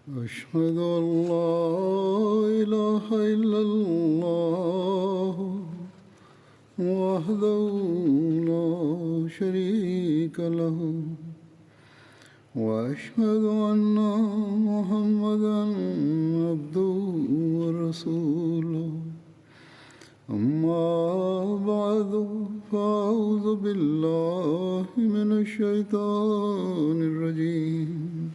أشهد أن لا إله إلا الله وحده لا شريك له وأشهد أن محمدا عبده ورسوله أما بعد فأعوذ بالله من الشيطان الرجيم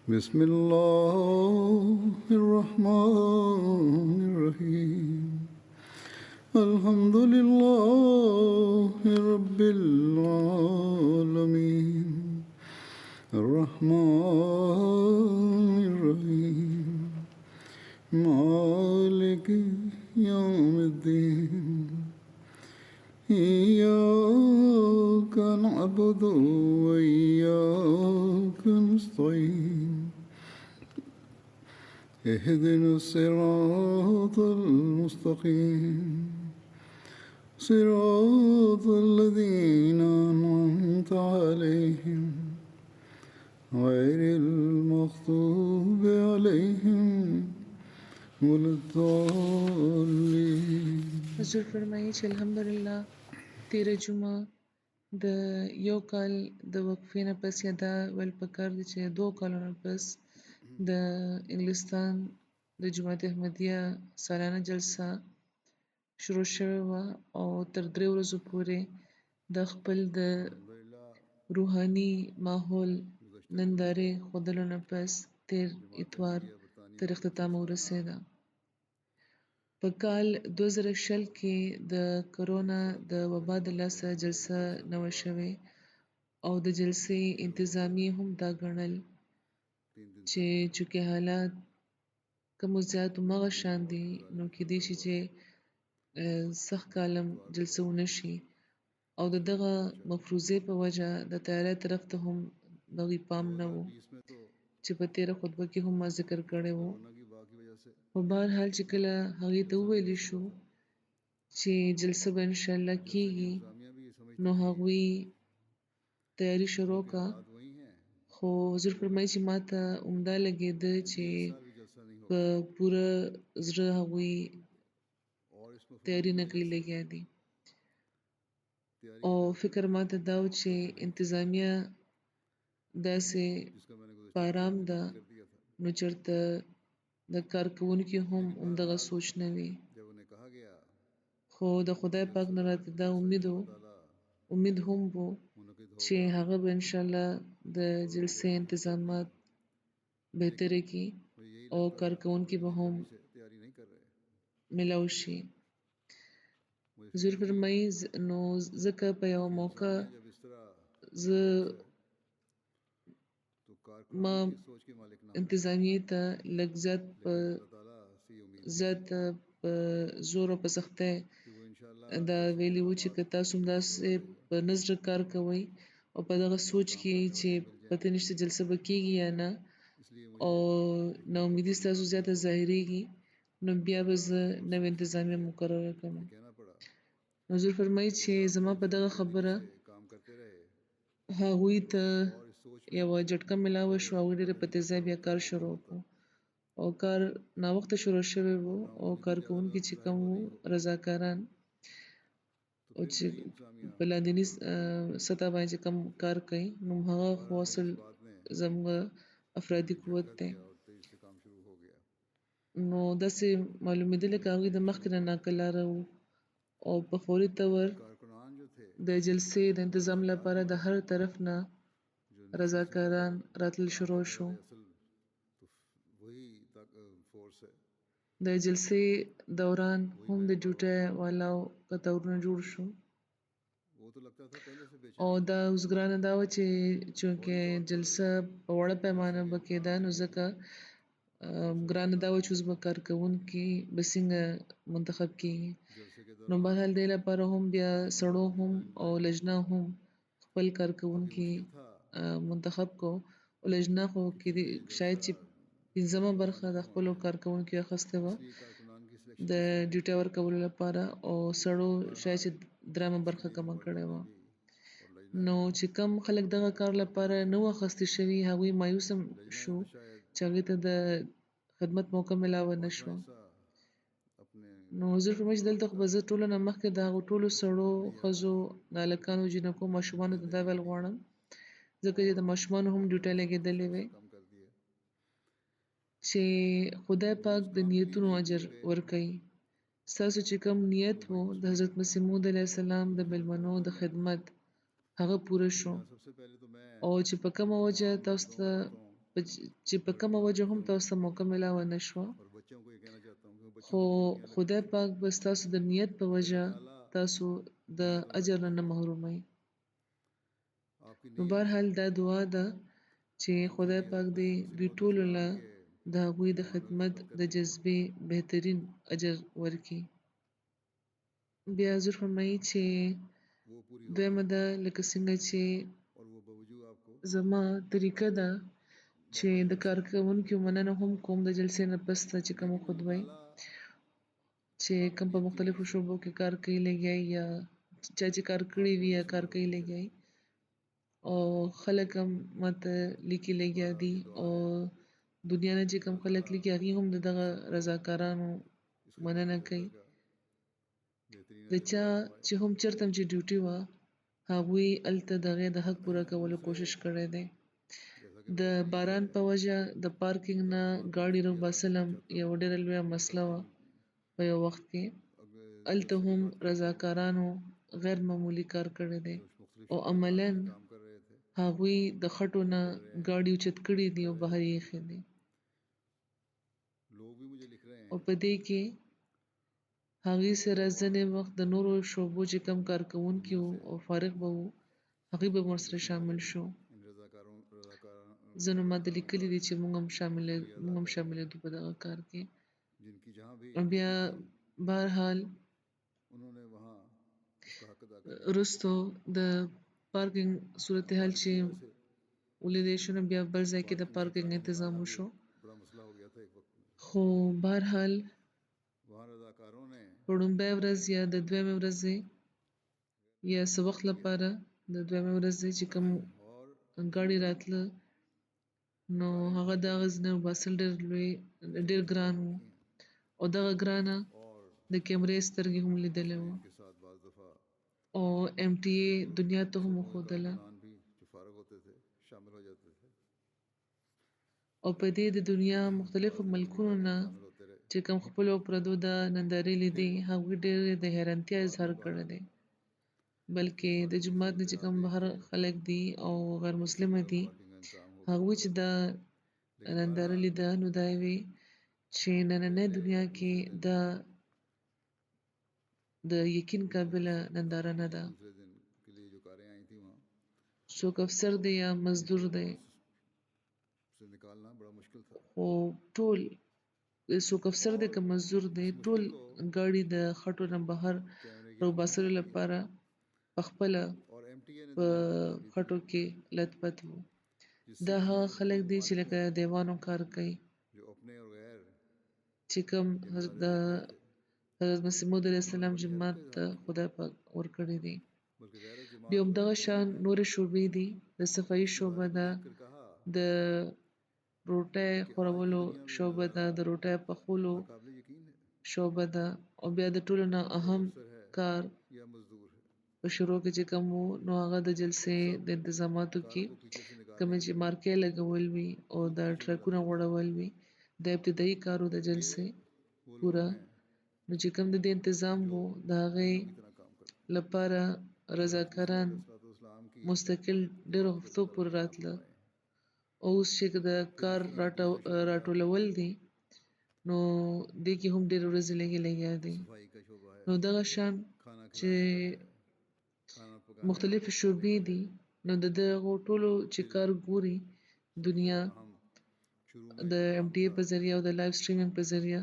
بسم الله الرحمن الرحيم الحمد لله رب العالمين الرحمن الرحيم مالك يوم الدين إياك نعبد وإياك نستعين اهدنا الصراط المستقيم صراط الذين أنعمت عليهم غير المغضوب عليهم ولا الضالين. حضور فرمایي چې الحمدلله تیره جمعه د یو کال د وقفې نه پس یا دا ویل پکار دي چې 2 کالونو پس د انګلستان د جماعت احمدیه سالانه جلسه شروع شوې وه او تر 3 ورځو پورې د خپل د روحاني ماحول نندارې ښودلو نه پس تیر اتوار تر اختتامه ورسېده. په کال 2020 کې د کرونا د وبا د لاسه جلسه نه وه شوې او د جلسې انتظامیې هم دا ګڼل چې چونکې حالات کم و زیات همغه شان دي نو کیدای شي چې سخت کالم جلسه ونه شي او د دغه مفروضې په وجه د تیاری طرف ته هم دغې پام نه و چې په تیره خطبه کې هم ما ذکر کړی و. په بهرحال چې کله هغې ته وویلی شو چې جلسه به انشاءالله کیږي نو هغوی تیاری شروع کړه خو حضور فرمایي چې ما ته عمده لګېده چې په پوره زړه هغوی تیاری نه کوي لګیا دي او فکر ما ته دا و چې انتظامیه داسې په ارام ده نو چېرته د کارکوونکي هم همدغه سوچ نه وي خو د خدای پاک نه راته دا امید هم و چې هغه به انشاءالله د جلسې انتظامات بهتره کړي او کارکوونکي به هم ملاو شي. حضور فرمایي نو ځکه په یوه موقع زه ما انتظامیې ته لږ زیات په زور او په سختۍ دا ویلي وو چې که تاسو همداسې په نظر کار کوئ او په دغه سوچ کې چې پته نشته جلسه به کیږي یا نه او ناامیدي ستاسو زیاته ظاهریږي نو بیا به زه نوې انتظامیه مقرره کړم. حضور فرمایي چې زما په دغه خبره هغوی ته یوه جټکه میلاوه شوه هغوی ډېره په تیزۍ بیا کار شروع کړو او کار ناوخته شروع شوی و او کارکوونکي چې کوم وو رضاکاران او چې په لاندیني سطح باندې چې کوم کار کوي نو هغه خو اصل زموږ افرادي قوت دی نو داسې معلومېدل لکه هغوی د مخکې نه ناکلاره وو او په فوري طور د جلسې د انتظام لپاره د هر طرف نه رضاکاران راتلل شروع شو. د جلسې دوران هم د ډیوټۍ والاو قطارونه جوړ شو او دا اوزګرانه دا وه چې چونکې جلسه په وړه پیمانه به کېده نو ځکه ګرانه دا وه چې اوس به کارکوونکي به څنګه منتخب کېږي نو بهرحال دې لپاره هم بیا سړو هم او لجنه هم خپل کارکوونکي منتخب کو او لجنه خو شاید چې 5مه برخه د خپلو کارکوونکو اخیستې وه د ډیوټۍ ورکولو لپاره او سړو شاید چې 3مه برخه کمه کړې وه نو چې کم خلک دغه کار لپاره نه وو اخیستې شوي هغوی مایوسه شو چې هغې ته د خدمت موقع میلاوه نه شوه. نو حضور فرمایي چې دلته خو به زه ټولو نه مخکې د هغو ټولو سړو، ښځو، هلکانو، جینکو، ماشومانو ته دا ویل غواړم، ځکه چې د ماشومانو هم ډیوټۍ لګېدلې وې چې خدای پاک د نیتونو اجر ورکوي. ستاسو چې کوم نیت و د حضرت مسیح موعود علیه السلام د میلمنو د خدمت هغه پوره شو، او چې په کومه وجه تاسو ته هم تاسو ته موقع میلاوه نه شوه، خو خدای پاک به ستاسو د نیت په وجه تاسو د اجر نه محروموي. نو بهرحال دا دعا ده چې خدای پاک دې دوی ټولو له د هغوی د خدمت د جذبې بهترین اجر ورکړي. بیا حضور فرمایي چې دویمه ده لکه څنګه چې زما طریقه ده چې د کارکوونکو مننه هم کوم د جلسې نه پس ته چې کومه خطبه وي چې کوم په مختلفو شعبو کې کار کوي لګیایي یا چا چې کار کړی وي یا کار کوي لګیایي او خلک هم ماته لیکي لګیا دي او دنیا نه چې کوم خلک لیکي هغوی هم د دغه رضاکارانو مننه کوي. د چا چې هم چېرته هم چې ډیوټي وه هغوی هلته د هغې د حق پوره کولو کوشش کړی دی. د باران په وجه د پارکینګ نه ګاډي راوباسل هم یوه ډېره لویه مسله وه په یو وخت کې. هلته هم رضاکارانو غیر معمولي کار کړی دی او عملاً هغوی د خټو نه ګاډي اوچت کړي دي او بهر یې ایښي دي. او په دې کې هغوی سره ځینې وخت د نورو شعبو چې کوم کارکوونکي وو او فارغ به وو هغوی به ورسره شامل شو. ځینو ماته لیکلي دي چې موږ هم شاملېدو په دغه کار کې. بیا بهرحال وروستو د پارکینګ صورتحال چې ولیدی شو نو بیا بل ځای کې د پارکینګ انتظام وشو. خو بهرحال په لومړۍ ورځ یا د دویمې ورځې یا څه وخت لپاره د دویمې ورځې چې کوم ګاډي راتله نو هغه د هغه ځای نه وباسل ډېر ګران و او دغه ګرانه د کیمرې سترګې هم لیدلې وه او ایم ټي اې دنیا ته هم وښودله او په دې د دنیا مختلفو ملکونو نه چې کوم خپلو او پردو دا نندارې لیدې هغوی ډېرې د حیرانتیا اظهار کړی دی. بلکې د جومات نه چې کوم بهر خلک دي او غیر مسلمه دي هغوی چې دا ننداره لیده نو دا یې وی چې نننۍ دنیا کې دا د یقین قابله ننداره نه ده. څوک افسر دی یا مزدور دی خو ټول څوک افسر دی که مزدور دی ټول ګاډي د خټو نه بهر راوباسلو لپاره پخپله په خټو کې لت پت وو. دا هغه خلک دي چې لکه دیوانو کار کوي چې کوم د حضرت مسیح موعود علیه السلام جومات ته خدای پاک ورکړي دي. بیا همدغه شان نورې شعبې دي. د صفایي شعبه ده، د روټۍ خورولو شعبه ده، د روټۍ پخولو شعبه ده او بیا د ټولو نه اهم کار په شروع کې چې کوم و نو هغه د جلسې د انتظاماتو کې کومې چې مارکې لګول وي او د ټرکونه غوړول وي د ابتدایي کارو د جلسې پوره نو چې کوم د دې انتظام و د هغې لپاره رضاکاران مستقل ډېرو هفتو پورې راتله. اوس چې د کار راټولول دي نو دې کې هم ډېرې ورځې لګیا دي. نو دغه شان چې مختلفې شعبې دي نو د دغو ټولو چې کار ګوري دنیا د ایم ټي اې په ذریعه او د لایف سټریمینګ په ذریعه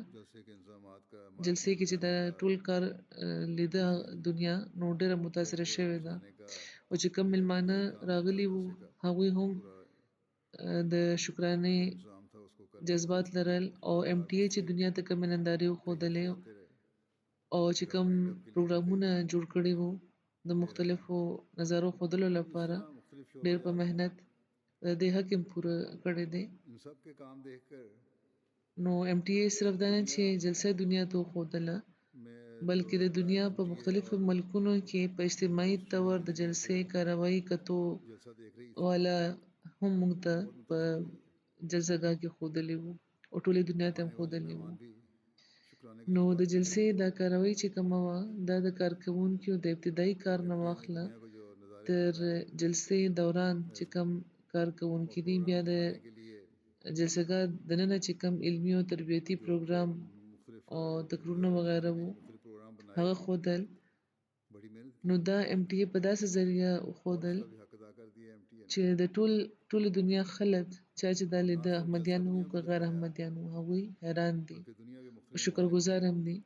جلسې کې چې د ټول کار لیده دنیا نو ډېره متاثره شوې ده او چې کوم میلمانه راغلي وو هغوی هم د شکرانې جذبات لرل او ایم ټي اې چې دنیا ته کومې نندارې وښودلې او چې کوم پروګرامونه جوړ کړي وو د مختلفو نظرو ښودلو لپاره ډېر په محنت د دې حق یې پوره کړی دی. इन सब के काम देखकर نو ایم ټي اے صرف دا نه چې جلسه دنیا ته وښودله मैं بلکې د دنیا په مختلفو ملکونو کې په اجتماعي طور د جلسې کاروایی کتو जलसा देख रही थी والا هم موږ ته په جلسه‌ګاه کې ښودلي وو او ټولې دنیا ته هم आने वाले ښودلي وو मेहमान भी शुक्राने की نو د बात جلسې دا کاروایی چې کومه وه دا د کارکوونکو د ابتدایي کار نه एमटीए ने واخله दुनिया को जो नज़ारे تر दिखलाए جلسې دوران چې کوم کارکوونکي دي प्रोग्राम بیا د दिखाने के लिए جلسه‌ګاه دننه چې کوم علمي او تربیتي जो پروګرام मुख्तलिफ او تقریرونه नज़ारे وغیره दिखाने وو के मुख्तलिफ प्रोग्राम बनाए هغه ښودل बड़ी मेहनत نو की دا ایم ټي اے په داسې ذریعه और وښودل उसका भी हक अदा कर दिया एमटीए ने چې د ټولې دنیا خلک چا چې دا और ना لیده सिर्फ जलसा احمدیان وو दुनिया को که غیر दिखाया احمدیان وو هغوی حیران دي बल्कि दुनिया के او मुख्तलिफ ममालिक شکرګزار में هم دي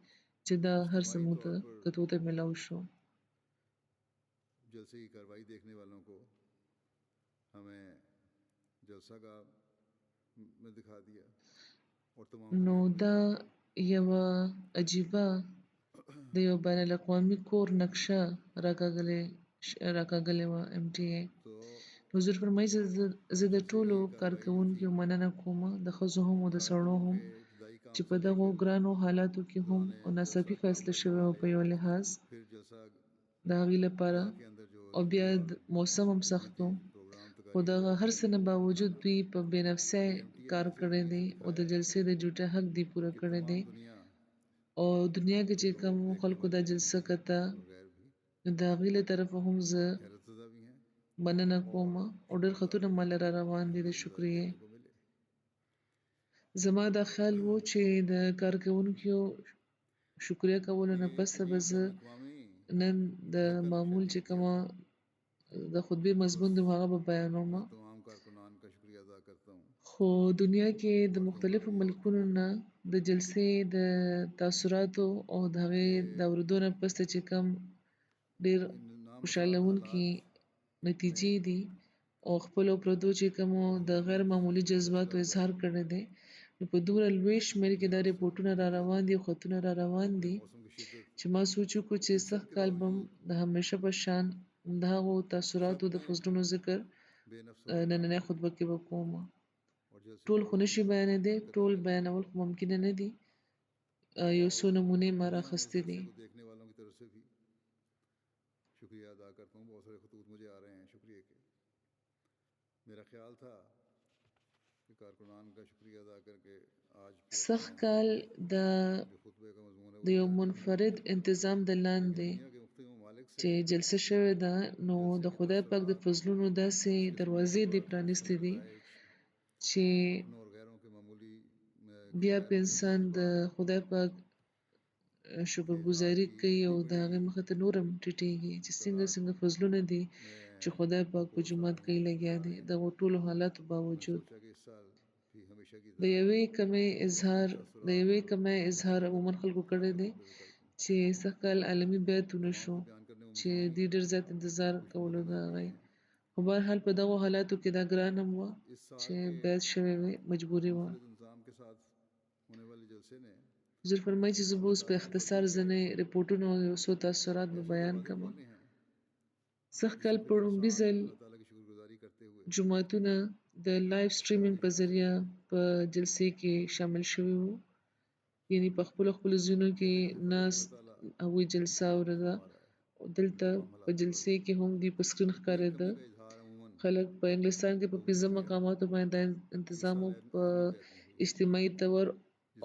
چې دا هر څه इज्तिमाई موږ ته तौर पर کتو ته میلاو شو जलसे की कार्रवाई देखने वालों को हमें जलसा का में दिखा दिया और तमाम نو दुनिया को دا दिखा दिया یوه عجیبه د یو بین الاقوامي کور نقشه راکاږلې وه ایم ټي اے तो حضور فرمایي زه د जलसे ټولو की कार्रवाई जो थी کارکوونکو مننه کوم د ښځو هم او د سړو कारकुनों هم के इब्तदाई چې काम په से دغو लेकर ګرانو حالاتو کې هم दौरान او जलसा ناڅاپي فیصله कार्रवाई شوې وه په یو لحاظ फिर जलसा د هغې لپاره गाह के अंदर जो او بیا जिम्मेदार موسم هم سخت नीति و प्रोग्राम خو तैयारी دغه वगैरह هر थी څه نه باوجود دوی په بې نفسۍ ये एमटीए کار ने सिर्फ کړی ये دی او د दिखाया جلسې د جوټه حق دی پوره कि کړی دی तमाम दुनिया او دنیا کې के چې लोग کوم देखने خلکو دا वाले جلسه کته और गैर भी نو د هغې له طرفه هم زه हैरत ज़दा भी हैं مننه کوم और او ډېر शुक्रगुजार خطونه भी مال हैं را روان कि دي د हमें ये नज़ारे شکریې देखने को मिले زما دا خیال و چې د کارکوونکو شکریه کولو نه ये پس به अजीब زه बैन अवी نن د घर का नक्शा معمول पेश چې किया کومه था د خطبې तो مضمون बस دی هغه به بیانوم मैं तमाम कारकुनान का शुक्रिया अदा करता हूँ خو दنیا کې د मर्दों का مختلفو भी और ملکونو نه د جلسې د تاثراتو او د هغې कि د اورېدو نه پس ته چې کوم ډېر इन नामसाद خوشحالونکي हालात نتیجې में دي او خپلو پردو چې کومو د غیر معمولي جذباتو फैसला हुआ اظهار है کړی دی نو په دومره لوی شمېر کې دا जहाँ ریپورټونه را सर्दी का روان دي او خطونه را روان फिर دي मौसम की शिद्दत چې ما سوچ وکړو چې इन सब سږ के کال به هم बावजूद د همیشه په شان د هغو सब تاثراتو د ने فضلونو ذکر बेनफ्स होकर काम نننۍ किया خطبه کې به کوم और जलसे ټول की خو रोशनी نشي में بیانېدی हरकत ټول करें بیانول خو ممکنه نه دي یو और څو نمونې ما दुनिया में इस راخیستې دي जलसे को देखने वालों की तरफ से भी शुक्रिया अदा करता हूँ बहुत सारे खतूत मुझे आ रहे हैं शुक्रिया के मेरा ख्याल था कि कारकुनान का शुक्रिया अदा करके आज फिर سږ अपने کال د जो खुतबे का मजमून है د वो یو बयान करूँ منفرد انتظام د लेकिन لاندې दुनिया के मुख्तलिफ ममालिक से چې جلسه شوې ده نو जलसे د के خدای پاک د तासरात فضلونو داسې उसके دروازې دې सवालात उसके پرانیستې دي नतائج چې अपनों और गैरों के मामूली بیا په किफ़ायत انسان د जज्बात خدای پاک के हाल شکرګزاري की کوي इतनी او د बड़ी هغې مخې ته نور هم ټیټېږي چې څنګه तादाद څنګه فضلونه دي چې में خدای پاک په पेश आ جومات रहे کې हैं لګیا आ دی रहे د हैं ټولو حالاتو तो मैंने باوجود सोचा कि इस साल भी हमेशा की د तरह یوې کمۍ اظهار د तासुरात یوې और کمۍ اظهار तजुर्बे عموما خلکو کړی हासिल دی करते हुए कर दूँ چې سږ کال عالمي بیعت ونه तमाम شو को बयान करने में چې मुझे नहीं دوی ډېر زیات انتظار कुछ کولو د मुकदमात भी هغې हैं خو بهرحال په دغو حالاتو کې دا ګران هم وه इस چې साल के بیعت شوې وې مجبوري وه मुनफरद इंतजाम के साथ होने वाले जलसे ने حضور فرمایي چې زه به हमें اوس په तारीखी اختصار फजलों के ځینې रिपोर्ټونه او یو څو تاثرات به ऐसे بیان दरवाजे کړم खोलने हैं سږ کال जिससे په फिक्र لومړي सार ځل अल्लाह ताला की शुक्रगुजारी करते हुए جوماتونه د لایف سټریمینګ इफ्तारी په हासिल ذریعه करें په جلسې کې شامل شوي وو یعنی په خپلو ځایونو کې जैसे कि मुनफरद ناست अल्लाह ताला هغوی جلسه اوریده फरमा रहा है او इन دلته तमाम په हालात के جلسې बावजूद کې هم دوی په سکرین क्योंकि एक ښکارېده कमी का इजहार अमूमन خلک په انګلستان کې په लोगों ने 15 किया مقاماتو باندې دا इस انتظام साल و په आलमी बैत नहीं हुई اجتماعي طور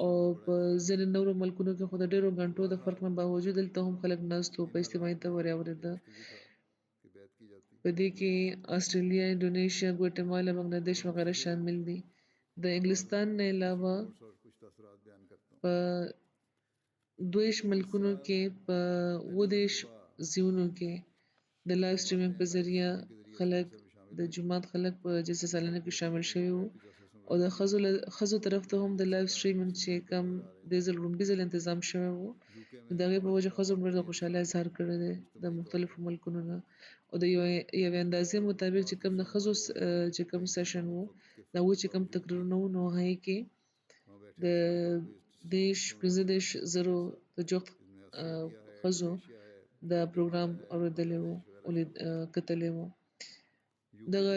او जिसमें हमें बड़ा په एहतराम ځینې है نورو ملکونو کې خو د ډېرو غنټو د فرق बहरहाल نه باوجود دلته هم خلک ناست وو इन په हालात اجتماعي में طور یې ये اورېده मुश्किल भी था कि बैत की जाती په دې کې آسټرالیا، انډونیشیا، ګواتیمالا، بنګلادیش और وغیره मुख्तलिफ شامل دي د बाज़ انګلستان نه कुछ علاوه रिपोर्ट्स और कुछ तासुरात बयान करता हूँ په 22 इस ملکونو साल کې په पहली 30 मरतबा ځایونو کې د لایف سټریمینګ जमातें په लाइव ذریعه स्ट्रीमिंग के जरिए इस خلک जलसे में शामिल د हुई جومات خلک په جلسه سالانه کې जैसे कि شامل मैंने شوي وو बताया कि जलसों में او د ښځو طرف ته नए هم د जलसा لایف गाह سټریمینګ शुरू چې होते کم नज़र आ रहे د थे ځل لومړي ځل انتظام شوی وو यूके نو में د هغې په बड़ी وجه ښځو तादाद ډېر में د ये خوشحالۍ इंतज़ाम اظهار کړی دی د इज्तिमाई तौर مختلفو पर ملکونو نه او د یوې اندازې और مطابق چې बाज़ کوم د जलसों में ښځو हमारे गैर چې کوم कई سیشن तमाम وو वक्त के د फ़र्क هغوی के چې کوم बावजूद भी تقریرونه وو نو هغې کې वहाँ बैठे د अफराद को دېرش सुन रहा था 15 زرو د جوخت इसमें ऑस्ट्रेलिया है ښځو इंडोनेशिया है دا ग्वाटेमाला پروګرام है اوریدلی وو बांग्लादेश वगैरह शामिल हैं کتلی وو دغه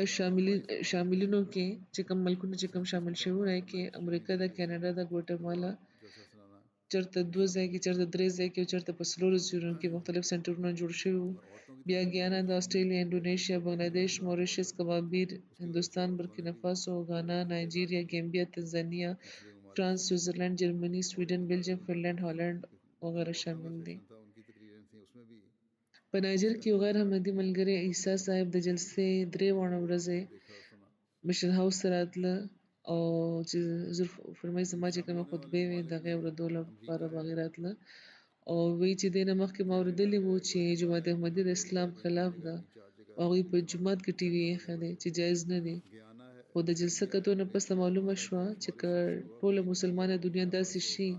شاملینو کې چې کوم ملکونه چې کوم شامل شوي وای کې امریکا د کاناډا د ګواتیمالا जलसा सुनाना چرته 2 ځای کې چرته 3 ځای کې او چرته په څلورو ځایونو کې مختلف سنټرونه جوړ شوي وو. और औरतों की بیا ګیانا د استرالیا انډونیشیا بنگلاديش موریشیس کبابیر هندوستان برکینا فاسو غانا نایجیریا ګامبیا تنزانیا मुख्तलिफ ममालिक فرانس سویټزرلینډ جرمني سویډن بلجیم فنلینډ هالند وغیرہ औरतों का شامل دي. सेक्शन था उनकी तकरीरें थी उसमें भी په نایجر کې یو غیر حمدي ملګری عیسی صاحب د جلسې 3 ورځې देखा और सुना مشن هاوس ته راتله او چې حضور فرمایي زما چې کومه शामिल होने वाले خطبې وې ममालिक دغه में اورېدو لپاره अमेरिका है باغې راتله او وی چې دینه مخکې ما اورېدلي وو چې جماعت احمدي د اسلام خلاف ده او هغوی په جومات کې ټي وي ایښی دی چې جایز نه دی. गयाना है خو د جلسه کتو نه پس معلومه شوه چې که ټوله مسلمانه دنیا داسې شي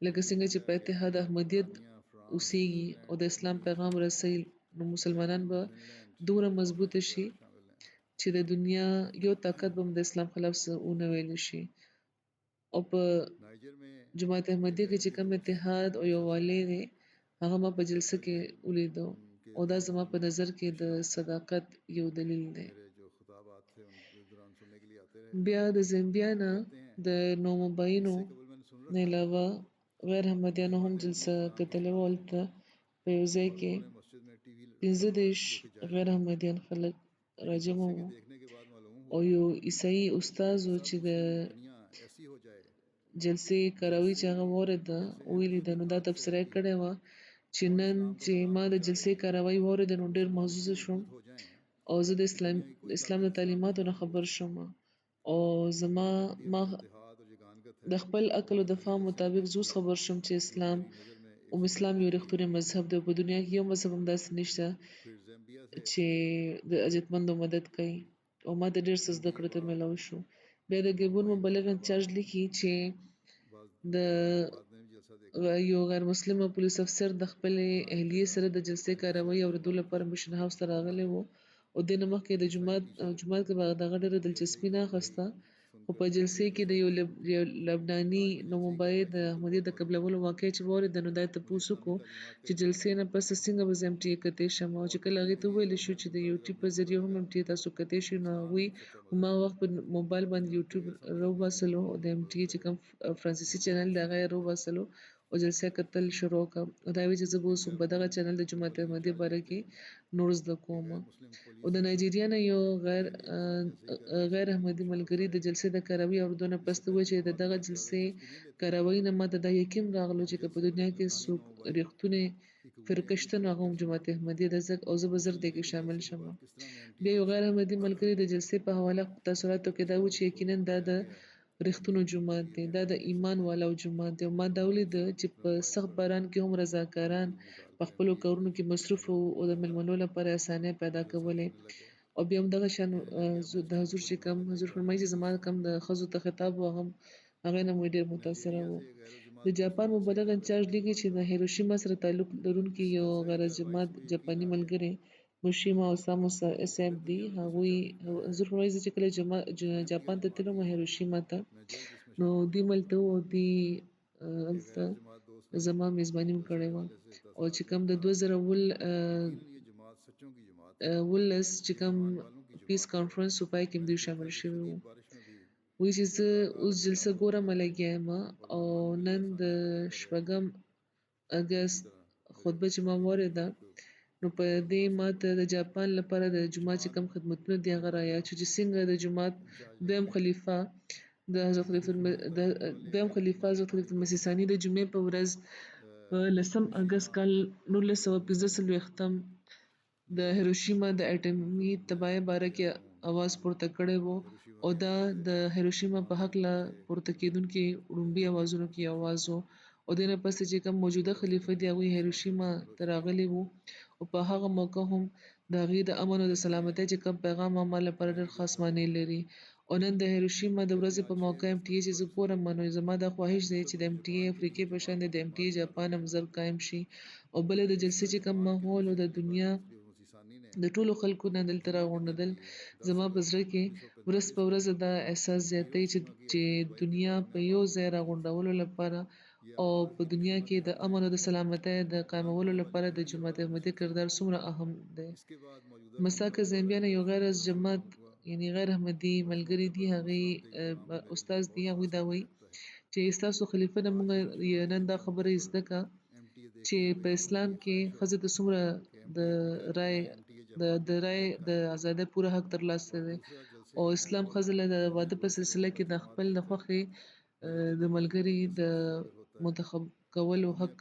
لکه څنګه چې په اتحاد احمدیت اوسیږي او د اسلام پیغام رسوي نو مسلمانان به دومره مضبوطه شي چې د دنیا یو طاقت به هم د اسلام خلاف څه ونه ویلی شي. او په नाइजर में جماعت احمدیه کې چې کوم اتحاد او یووالی دی هغه ما په جلسه کې ولیدو او دا زما په نظر کې د صداقت یو دلیل دی. मेरे जो खुताबात थे उनके दौरान सुनने के लिए आते रहे بیا د زیمبیا نه د نوموباینو इससे कबल मैंने सुन نه रखा علاوه غیر حمدیانو هم جلسه کتلې وه هلته په یو ځای کې उन्होंने मस्जिद में टीवी 15 غیر حمدیان خلک راجمع जलसे के وو देखने के बाद मालूम او हुआ یو عیسائی استاد و چې د दुनिया ऐसी हो जाए جلسې کراوي چې هغه واورېده ویلي ده نو دا تبصره یې کړې وه چې نن چې ما د جلسې کراوي واورېده نو ډېر محظوظه شوم हो जाएं او زه د اسلام د تعلیماتو نه خبر شوم او ما इत्तेहाद और यगानगत है د خپل عقل او د فهم مطابق زوس خبر شوم چې اسلام नजर में اسلام یو رښتونی مذهب دی او په دنیا کې یو مذهب هم داسې نشته फिर ज़ाम्बिया से چې د اجتمندو مدد کوي او ما ته ډېر څه زده کړو ته میلاو شو. بیا د ګیبون مبلغ انچارج لیکي چې د बाद में भी जलसा देखा یو غیر مسلمه پولیس افسر د خپلې اهلیې سره د جلسې کاروي اورېدو لپاره مشن هاوس ته راغلی و او دې نه مخکې د جومات کې به دغه ډېره دلچسپي نه اخیسته خو په جلسې کې د یو لبناني نوموبایي د احمدیت د قبلولو واقع چې واورېده نو دا یې تپوس وکړو چې جلسې نه پس څنګه به زه MTA کتی شم او چې کله هغې ته وویلی شو چې د یوټیوب په ذریعه هم MTA تاسو کتی شئ نو هغوی هماغه وخت په موبایل باندې یوټیوب راوباسلو او د MTA چې کوم فرانسیسي چینل دی هغه یې راوباسلو او جلسه کتل شروع کړه او دا وی چې زه به اوس په دغه چینل د جماعت احمدي باره کې نور زده کوم. او د نایجیریا نه یو غیر احمدي ملګري د جلسې د کاروي اورېدو نه پس وایي چې د دغه جلسې کاروي نه ماته دا یقین راغلو چې که په دنیا کې څوک ریښتونی فرقه شته نو هغه هم جماعت احمدي ده او زه به زر دې کې شامل شم. بیا یو غیر احمدي ملګري د جلسې په حواله تاثراتو کې دا و چې یقینا دا د رښتونو جومات دی دا د ایمان والاو جومات دی او ما دا ولیده چې په سخت باران کې هم رضاکاران په خپلو کارونو کې مصروف وو او د مېلمنو لپاره اسانۍ پیدا کولې. او بیا هم دغه شان د حضور چې کوم حضور فرمایي چې زما کوم د ښځو ته خطاب و هغې نه مې ډېر متاثره و. د جاپان مبلغ انچارج لیکي چې د هیروشیما سره تعلق لرونکي یو غیر جماعت جاپاني ملګری موشیما اوسامو صاحب دي هغوی حضور فرمایي چې کله جاپان ته تلم هیروشیما ته نو دوی ملته وو او دوی هلته زما میزباني هم کړې وه او چې کوم د 2019 چې کوم پیس کانفرنس و پای کې هم دوی شامل شوي وو. وایي چې زه اوس جلسه ګورم لګیا یم او نن د 6 اګست خطبه چې ما واورېده نو په دې ماته د جاپان لپاره د جومات چې کوم خدمتونه دي هغه رایاد شو چې څنګه د جومات دویم خلیفه حضرت خلیفه المسیح ثاني د جمعې په ورځ په 10 اګست کال 1945 د هیروشیما د اټومي تباهۍ باره کې اواز پورته کړی و او دا د هیروشیما په هکله پورته کېدونکي وړومبي اوازونو کې اواز و او دې نه پس چې کوم موجوده خلیفه دی هغوی هیروشیما ته راغلي وو او په هغه موقع هم د هغې د امن او د سلامتۍ چې کوم پیغام ما لپاره ډېر خاص معنی لري. او نن د هیروشیما د ورځې په موقع MTA چې زه ګورم نو زما دا خواهش دی چې د MTA افریقې په شان د MTA جاپان هم زر قایم شي او بله د جلسې چې کوم ماحول او د دنیا د ټولو خلکو نه دلته راغونډېدل زما په زړه کې ورځ په ورځ دا احساس زیاتوي چې دنیا په یو ځای راغونډولو لپاره او په دنیا کې د امن او د سلامتۍ د قائمولو لپاره د جماعت احمدي کردار څومره اهم دی. इसके बाद मौजूदा مساکه زیمبیا نه یو غیر از جماعت یعنی غیر احمدي ملګری دي هغه استاد دی هغه دا وایي چې ستاسو خلیفہ نه موږ نن دا خبره زده کا एमटीए چې देखने په اسلام کې ښځه د څومره د رای د رای د آزادۍ پوره حق ترلاسه دی او اسلام ښځه له د واده په سلسله کې د خپل د خوښې د ملګري د منتخب کولو حق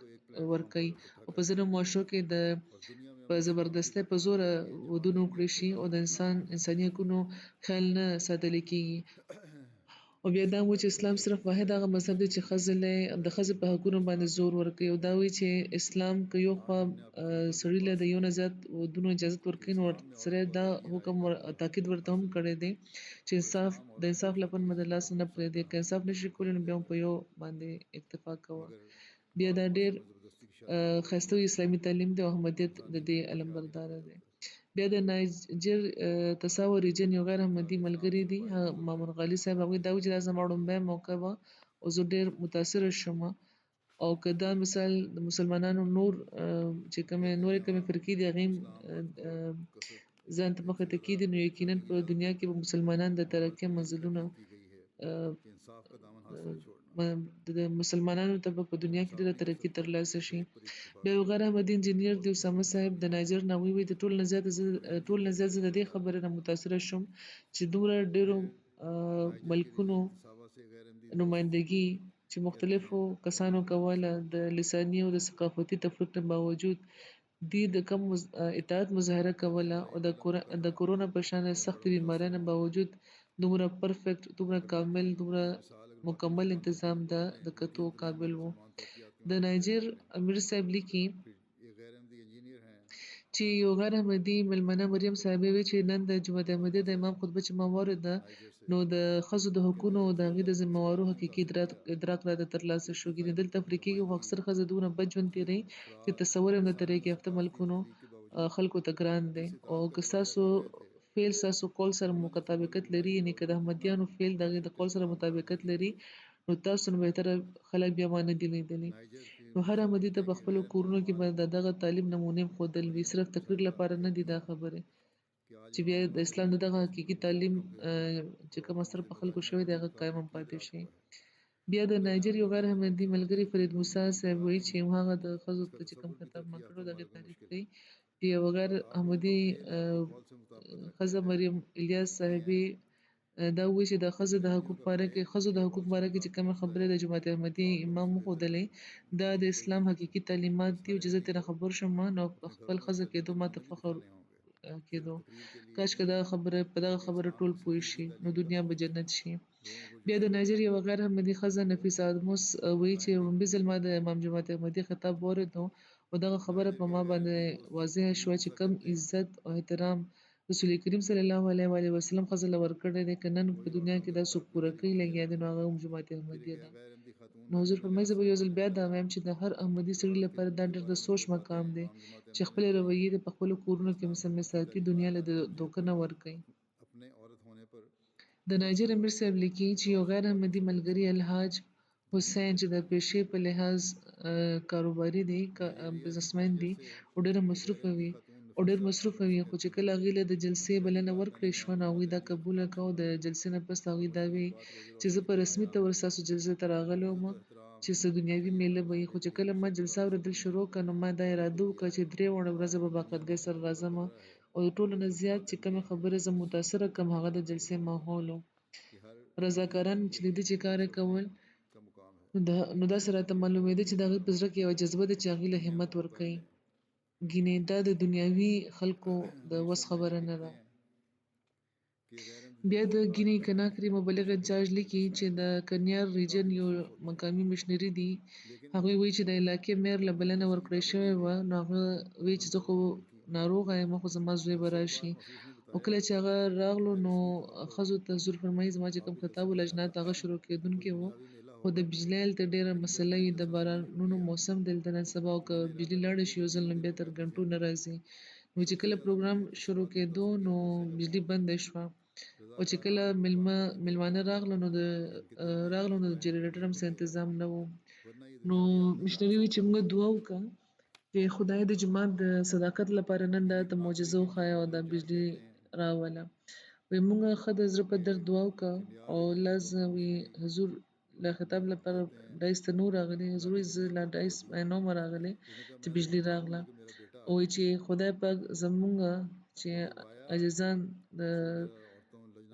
ورکوي او په ځینو معاشرو کې د और दुनिया में په زبردستۍ په زوره ودونه وکړای شي او د انساني حقونو خیال نه ساتل کېږي. او بیا دا وایي چې اسلام صرف واحد هغه مذهب دی چې د ښځې په حقونو باندې زور ورکوي او دا وایي چې اسلام که یو خوا سړي له د یو نه زیات ودونو اجازت ورکوي نو ورسره دا حکم تاکید ورته هم کړی دی چې د انصاف لپاره مه د لاس نه پرېږدي که انصاف نشي کولی نو بیا هم په یو باندې اکتفا کوه. بیا دا ډېر ښایسته اسلامي تعلیم دی او احمدیت د دې علمبرداره دی. بیا د نایجر تصاور ریجن یو غیر احمدي ملګری دی مامون غالي صاحب هغوی دا وایي چې دا زما لومبی موقع وه او زه ډېر متاثره شوم او که دا مثال د مسلمانانو چې نورې کومې فرقې دي هغې ځان ته مخې ته کېږدي نو یقینا په دنیا کې به مسلمانان د ترقۍ منزلونه د مسلمانانو ته په دنیا کې ډېره ترقي ترلاسه شي. بیا یو غیر احمدي انجینیر دی اسامه صاحب د نایجر نه وایي د ټول نه زیات زه د دې خبرې نه متاثره شوم چې دومره ډېرو ملکونو نمایندګي چې مختلفو کسانو کوله د لساني او د ثقافتي تفریق نه باوجود دوی د کم اطاعت مظاهره کوله او د کورونا په شان سختې بیمارۍ نه باوجود دومره پرفیکټ دومره کامل دومره مکمل انتظام د کتو قابل وو. د نایجر امیر صاحب لیکي چې یو غیر احمدي مېلمنه مریم صاحبې وایي چې نن د جماعت احمدي د امام خطبه چې ما واورېده نو د ښځو د حقونو او د هغې د ذمهوارو حقیقي ادراک راته ترلاسه شو. ګینې دلته افریقې خو اکثر ښځې دومره بد ژوند تېروي چې تصور یې هم د ترقي یافته ملکونو خلکو ته ګران دی او که ستاسو فعل ستاسو قول سره مطابقت لري یعنې که د احمدیانو فعل د هغې د قول سره مطابقت لري نو تاسو نه بهتره خلک بیا ما نه دي لیدلي. نو هر احمدي ته په خپلو کورونو کې به د دغه تعلیم نمونې ښودل وي صرف تقریر لپاره نه دي دا خبرې چې بیا د اسلام د دغه حقیقي تعلیم چې کوم اثر په خلکو شوی دی هغه قایم هم پاتې شي. بیا د نایجر یو غیر احمدي ملګري فرید موسی صاحب وایي چې هغه د ښځو ته چې کوم خطاب ما کړو د هغې تعریف کوي چې یوه غیر احمدي ښځه مریم الیاس صاحبې دا وایي چې د ښځو د حقوق باره کې چې کومې خبرې د جماعت احمدي امام وښودلې دا د اسلام حقیقي تعلیمات دي او چې زه ترې خبر شوم نو خپل ښځه کېدو ماته فخر کېدو کاشکې په دغه خبره ټول پوه شي نو دنیا به جنت شي. بیا د نایجر یوه غیر احمدي ښځه نفیسه ادموس وایي چې لومړي ځل ما د امام جماعت احمدي خطاب واورېدو او دغه خبره په ما باندې واضحه شوه چې کوم عزت او احترام رسول کریم صلی الله علیه و وسلم ښځه له ورکړی دی که نن په دنیا کې دا څوک پوره کوي لګیا دی نو هغه هم جماعت احمدیه ده. نو حضور فرمایي زه به یو ځل بیا دا وایم چې د هر احمدي سړي لپاره دا ډېر د سوچ مقام دی چې خپلې رویې د په خپلو کورونو کې مسمې ساتي دنیا له دوکه نه ورکوي. د نایجر امیر صاحب لیکي چې یو غیر احمدي ملګري الحاج حسین چې د پیشې په لحاظ کاروباري دی بزنسمن دی او ډېر مصروفه وي خو چې کله هغې له د جلسې بلنه ورکړې شوه نو هغوی دا قبوله کړه او د جلسې نه پس هغوی دا ویل چې زه په رسمي طور ستاسو جلسې ته راغلی وم چې څه دنیوي میله به وي خو چې کله ما جلسه اورېدل شروع کړه نو ما دا اراده وکړه چې 3 ورځې به باقاعدګۍ سره راځم او د ټولو نه زیات چې کومې خبرې زه متاثره کړم هغه د جلسې ماحول و. رضاکاران چې لیده چې کار یې کول نو داسې راته معلومېده چې د هغې په زړه کې یوه جذبه ده چې هغې له همت ورکوي ګینې دا د دنیاوي خلکو د وس خبره نه ده. بیا د ګینې کناکري مبلغ انچارج لیکي چې د کنیار ریجن یو مقامي مشنري دي هغوی وایي چې د علاقې میر له بلنه ورکړی شوې وه نو هغه وایي چې زه خو ناروغه یم خو زما زوی به راشي او کله چې هغه راغلو نو ښځو ته حضور فرمایي زما چې کوم خطاب ولجنات هغه شروع کېدونکی و خو د بجلۍ هلته ډېره مسله وي د بارانونو موسم دی دلته نن سبا او که بجلي لاړه شي یو ځل نو بیا تر ګنټو نه راځي نو چې کله پروګرام شروع کېدو نو بجلي بنده شوه او چې کله میلمانه راغلو نو د جنریټر هم څه انتظام نه و نو مشنري وی چې موږ دعا وکړه چې خدای د جماعت د صداقت لپاره نن دا ته معجزه وښایه او دا بجلی راوله وی موږ ښه د زړه په درد دعا وکړه او لز وی حضور له خطاب لپاره دایس ته نور راغلی حضور زه لا دایس نو راغلی چې بجلی راغله او چې خدای پاک زمونږ چې عجزان د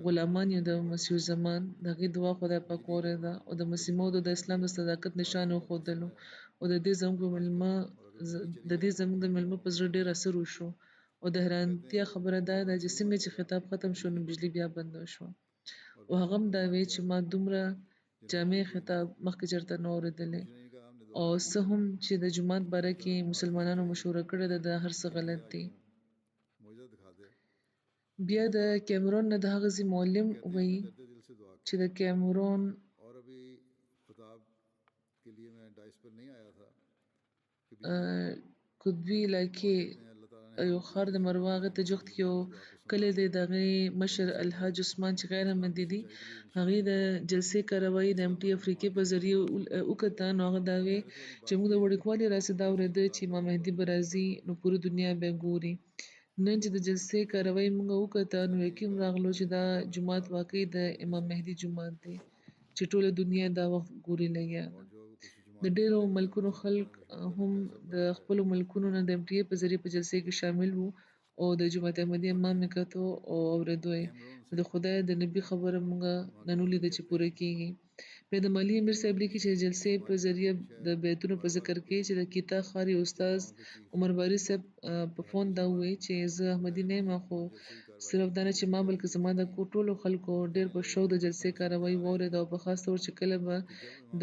غلامان یو د مسیح زمان دغه دعا خدای پاک اورېده او د مسیح موعود د اسلام د صداقت نشان وښودلو او د دې زموږ ملما د دې زموږ د ملما په زړه ډېر اثر وشو او د حیرانتیا خبره دا ده چې څنګه چې خطاب ختم شو نو بجلی بیا بند شو او هغه هم دا وی چې ما دومره جامع خطاب مخکې چېرته نه اورېدلی او څه هم چې د جومات باره کې مسلمانانو مشوره کړې ده دا هر څه غلط دي بیا د کیمرون نه د هغه ځای معلم وایي چې د کیمرون قطبي علاقې یو ښار د مروا هغه ته جوخت یو کلی دی د هغې مشر الحاج عثمان چې غیر احمدي دي هغې د جلسې کاروایي د MT افریقې په ذریعه وکته نو هغه دا وی چې موږ د وړوکوالي راسه دا اورېده چې امام مهدي به راځي نو پوره دنیا به ګوري نن چې د جلسې کاروایي موږ وکته نو یقین راغلو چې دا جومات واقعي د امام مهدي جومات دی چې ټوله دنیا دا وخت ګوري لګیا ده د ډیرو ملکونو خلک هم د خپلو ملکونو نه د MTA په ذریعه په جلسې کې شامل وو او د جماعت احمدي امام یې کتو او اورېدو یې د خدای د نبي خبره موږ نن ولیده چې پوره کیږي بیا د مالی امیر صاحب لیکي چې د جلسې په ذریعه د بیتونو په ذکر کې چې د کیتا ښاري استاد عمر باري صاحب په فون دا وویل چې زه احمدي نه یم خو صرف دا نه چې ما بلکې زما د کور ټولو خلکو ډېر په شوق د جلسې کاروایي واورېده او په خاص طور چې کله به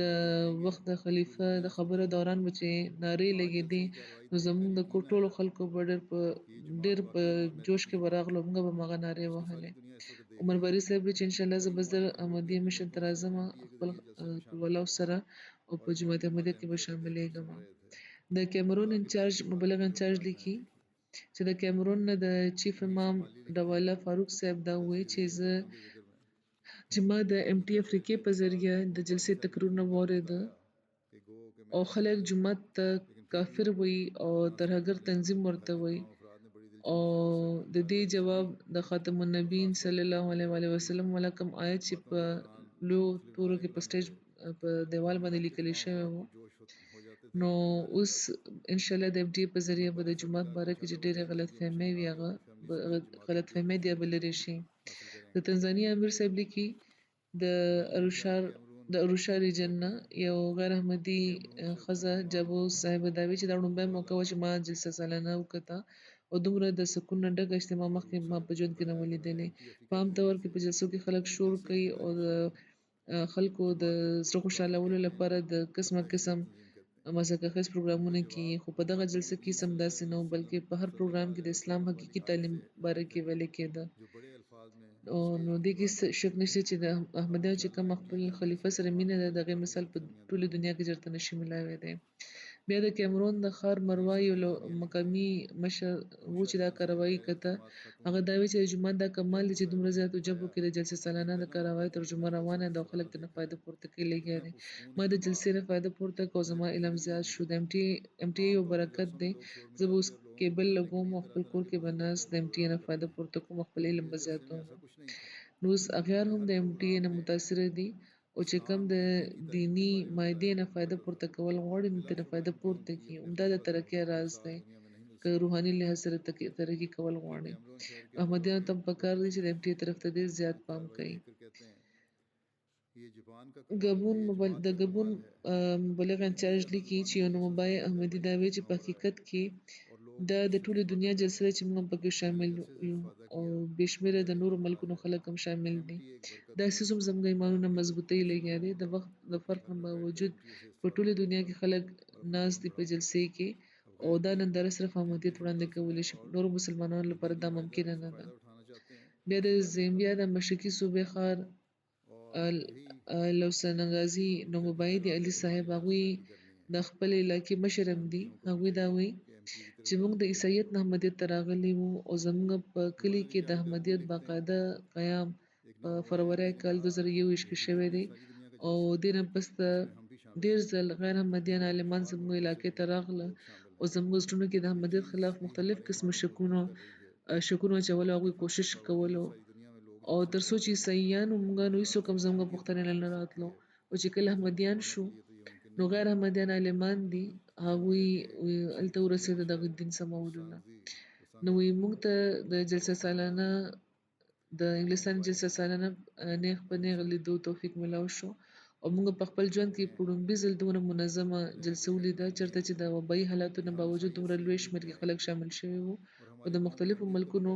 د وخت د خلیفه د خبره دوران به چې نارې لګېدې نو زموږ د کور ټولو خلکو به ډېر په جوش کې به راغلو موږ به هماغه نارې وهلې عمر باري صاحب وایي چې انشاءالله زه به زر احمدي مشن ته راځم خپل ولاو سره او په جماعت احمدیه کې به شاملېږم د کیمرون انچارج مبلغ انچارج لیکي چې د کیمرون نه د چیف امام ډواله فاروق صاحب دا وایي چې ما د MT افریقې په ذریعه د جلسې تقریرونه واورېده او خلک جومات ته کافر وایي او ترهګر تنظیم ورته وایي او د دې جواب د خاتم النبیین صلی الله علیه وسلم والا کوم آیت چې په لو تورو کې په سټیج په دیوال باندې لیکل شوی وو نو اوس ان شاء الله د MT په ذریعه به د جومات باره کې چې ډېرې غلطفهمۍ وي هغه غلطفهمۍ دی به لرې شي د تنزانیا امیر صاحب لیکي د اروشا ریجن نه یو غیر احمدي ښځه جابو صاحب دا وایي چې دا لومبی موقع وه چې ما جلسه سالانه وکته او دومره د سکون نه ډکه اجتماع مخکې ما په ژوند کې نه وه لیدلې په عام طور کې په جلسو کې خلک شور کوي او د خلکو د زړه خوشحالولو لپاره د قسم مزاح اخیز پروګرامونه کیږي خو په دغه جلسه کې سمداسې نه و بلکې په هر پروګرام کې د اسلام حقیقي تعلیم باره کې ویلې کېده نو دې کې شک نشته چې د احمدیانو چې کوم خپل خلیفه سره مینه ده د هغې مثال په ټوله دنیا کې چېرته نشي میلاوی دی بیا د کیمرون د ښار مروا یو مقامي مشر و چې دا کاروایي کته هغه دا وایي چې د جومات دا کمال دی چې دومره زیاتو جبو کې د جلسې سالانه د کاروایي ترجمه روانه ده او خلک ترنه فایده پورته کوي لګیا دي ما د جلسې نه فایده پورته کړه او زما علم زیات شو د MTA یو برکت دی زه به اوس کیبل لګوم او خپل کور کې به ناست د MTA نه فایده پورته کوم خپل علم به زیاتوم نو اوس اغیار هم د MTA نه متاثره دي او چې کوم د دینی مایدې نه فایده پورته کول غواړي نو ترنه فایده پورته کړي همدا د ترقۍ راز دی که روحاني لحاظ سره ترقي کول غواړي احمدیانو ته هم پکار دی چې د MTA طرف ته ډېر زیات پام کوي د ګبون مبلغ انچارج لیکي چې یو نومبای احمدي دا وایي چې په حقیقت کې دا د ټولې دنیا جلسه ده چې موږ پکې شامل یو او بې شمېره د نورو ملکونو خلک هم شامل دي داسې هم زموږ ایمانونه مضبوطۍ لګیا دی د وخت د فرق نه باوجود په ټوله دنیا کې خلک ناست دي په جلسې کې او دا ننداره صرف احمدیت وړاندې کولی شي نورو مسلمانانو لپاره دا ممکنه نه ده بیا د زیمبیا د مشرقي صوبې ښار لوسنګازي نومبای د علي صاحب هغوی د خپل علاقې مشر هم دي هغوی دا وایي چې موږ د عیسایت نه احمدیت ته راغلي وو او زموږ په کلي کې د احمدیت باقاعده قیام په فروری کال 2021 کې شوی دی او دې نه پس ډېر ځل غیر احمدیان عالمان زموږ علاقې ته راغله او زموږ زړونو کې د احمدیت خلاف مختلف قسم شکونو اچولو هغوی کوشش کولو او تر څو چې عیساییانو مونږه نو هیڅوک هم زموږ پوښتنې نه راتلو او چې کله احمدیان شو نو غیر احمدیان عالمان دي هغوی هلته ورسېده دغه دین سمولو نه نو موږ ته د جلسه سالانه د انګلستان جلسه سالانه نیغ په نیغ لیدو توفیق ملاو شو او موږ په خپل ژوند کې په لومړي ځل دومره منظمه جلسه ولیده چېرته چې د وبایي حالاتو نه باوجود دومره لوی شمېر کې خلک شامل شوي وو او د مختلفو ملکونو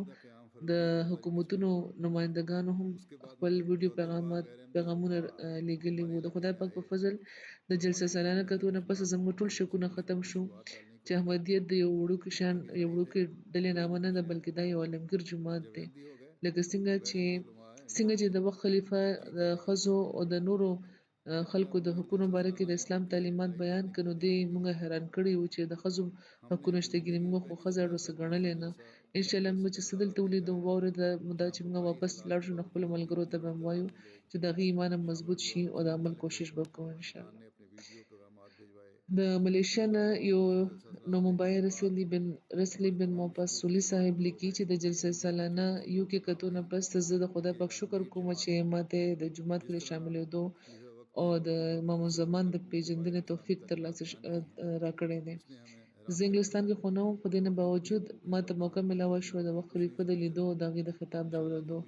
د حکومتونو نمایندګانو هم خپل ویډیو پیغامونه لیږلي وو د خدای پاک په فضل د جلسه سالانه کتو نه پس زموږ ټول شکونه ختم شو چې احمدیت د یو وړوکې ډلې نامه نه ده بلکې دا یو عالمګیر جومات دی لکه څنګه چې د وخت خلیفه د ښځو او د نورو خلکو د حقونو باره کې د اسلام تعلیمات بیان کړي نو دې موږ حیران کړي وو چې د ښځو حقونه شته ګینې موږ خو ښځه ورسه ګڼلې نه انشاءالله موږ چې څه دلته ولیدو واورېده نو دا چې موږ واپس لاړ شو نو خپلو ملګرو ته به هم وایو چې د هغې ایمان هم مضبوط شي او د عمل کوشش به کوو انشاءالله د ملیشیا نه یو نوموبای رسلی بن موپاسولي صاحب لیکي چې د جلسه سالانه یو کې کتو نه پس زه د خدای پاک شکر کوم چې ماته د جومات کې شاملېدو او د امام الزمان د پیژندنې توفیق ترلاسه راکړی دی زه انګلستان کې خو نه وم خو دې نه باوجود ماته موقع ملاوه شوه د وخت خلیفه د لیدو او د هغې د خطاب د اورېدو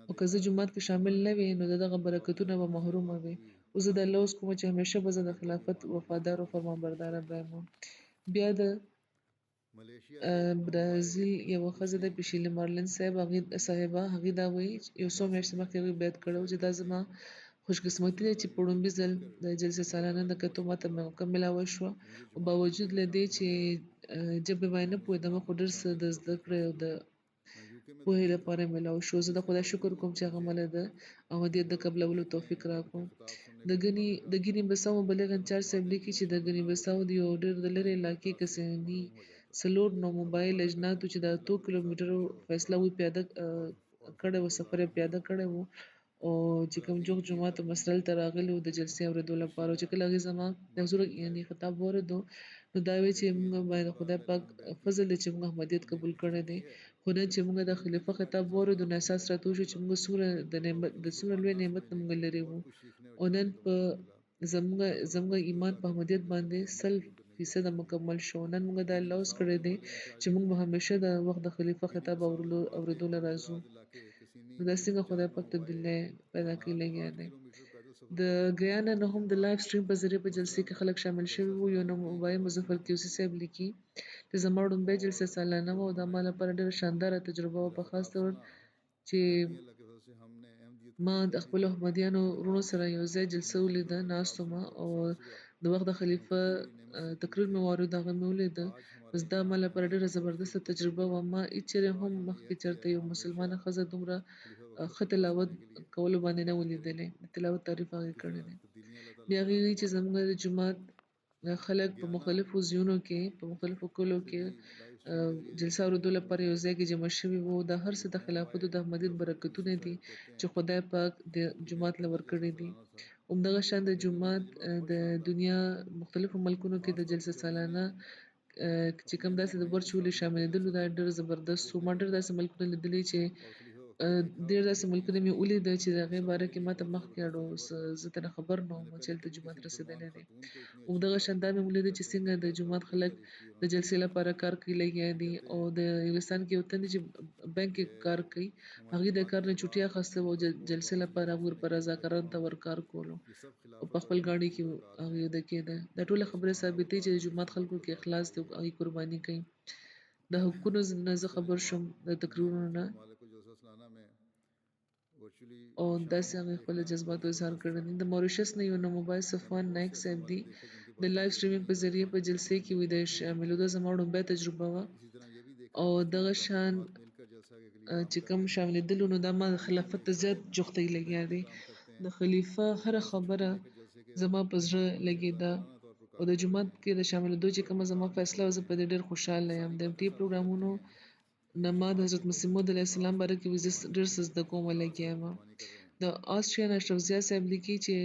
او که زه جومات کې شامل نه وې نو د دغه برکتونه به محرومه وې اوس زه د الله اوس کومه چې همیشه به زه د خلافت وفادار او فرمانبرداره به یم بیا د برازیل یوه ښځه ده پیشیلي مارلین صاحبه هغې دا وایي یو څو میاشتې مخکې هغې بیعت کړی و چې دا زما خوشقسمتي ده چې په لومړي ځل د جلسه سالانه د کتو ماته موقع ملاوه شوه او باوجود له دې چې ژبې باندې نه پوهېدم خو ډېر څه د زده کړې او د پوهې لپاره ملاو شو زه د خدای شکر کوم چې هغه مله د احمدیت د قبلولو توفیق راکړو د ګیني بساو مبلغ انچارج صاحب لیکي چې د ګیني بساو د یو ډېر د لرې علاقې کسني څلور نوموبایل اجناتو چې د 8 کیلومترو فاصله وی پیاده کړی و سفر یې پیاده کړی و او چې کوم جوغ جومات او مسرل ته راغلي و د جلسې اورېدو لپاره چې کله هغې زما د حضور یعنې خطاب واورېدو نو دا وایي چې موږ باید خدای پاک فضل دی چې موږ احمدیت قبول کړی دی خو نن چې موږ د خلیفه خطاب واورېدو نو احساس راته وشو چې موږ څومره لوی نعمت نه موږ لرې وو او نن په زموږ ایمان په احمدیت باندې 100% مکمل شو نن موږ د الله اوس کړی دی چې موږ به همیشه د وخت د خلیفه خطاب اورېدو له راځو نو دا څنګه خدای پاک تبدیلی پیدا کوي لګیا دی د ګیانا نه هم د لایف سټریم په ذریعه په جلسې کې خلک شامل شوي وو یو نوموبای مظفر کیوسي صاحب لیکي چې زما لومبۍ جلسه سالانه وه او دا ما لپاره ډېره شانداره تجربه وه په خاص ډول چې ما د خپلو احمدیانو وروڼو سره یو ځای جلسه ولیده ناست ومه او د وخت د خلیفه تقریر مې واورېد هغه مې ولیده بس دا ما لپاره ډېره زبردسته تجربه وه ما هېڅ چېرې هم مخکې چېرته یو مسلمانه ښځه دومره ښه تلاوت کولو باندې نه و لیدلی د تلاوت تعریف هغې کړی دی بیا هغې وایي چې زموږ د جومات خلک په مختلفو ځایونو کې په مختلفو کلیو کې جلسه اورېدو لپاره یو ځای کې جمع شوي وو دا هر څه د خلافتو د احمدیت برکتونه دي چې خدای پاک د جومات له ورکړي دي همدغه شان د جومات د دنیا مختلفو ملکونو کې د جلسه سالانه چې کوم داسې د ورچولې شاملېدلو دا ډېر زبردست و ما ډېر داسې ملکونه لیدلي چې ډېر داسې ملکونه مې ولیده چې د هغې باره کې ماته مخکې اړو زه ترې خبر نه وم چې هلته جومات رسېدلی دی همدغه شان دا مې ولیده چې څنګه د جومات خلک د جلسې لپاره کار کوي لګیا دي او د انګلستان کې یو تن دی چې بانک کې کار کوي هغې د کار نه چوټي اخیسته وه او جلسې لپاره هغوی ورپه رضاکارانو ته ورکار کولو او په خپل ګاډي کې هغې د کېده دا ټوله خبرې ثابتوي چې د جومات خلکو کې اخلاص دی او هغوی قرباني کوي د حقونو نه زه خبر شوم د تقریرونو نه او داسې هغې خپل جذباتو اظهار کړی دي د موریشس نه یو نوموبای صفوان نایک صاحب دي د لایف سټریمینګ په ذریعه په جلسې کې وي د شاملېدو زما لومبۍ تجربه وه او دغه شان چې کوم شاملېدلو نو دا ما د خلافت ته زیات جوختۍ لګیا دی د خلیفه هره خبره زما په زړه لګېده او د جومات کې د شاملېدو چې کومه زما فیصله وه زه په دې ډېر خوشحاله یم د MTA پروګرامونو نه ما د حضرت مسیح موعود علیه السلام باره کې ډېر څه زده کومه لګیا یم د آسټریا نه اشرف ضیا صاحب لیکي چې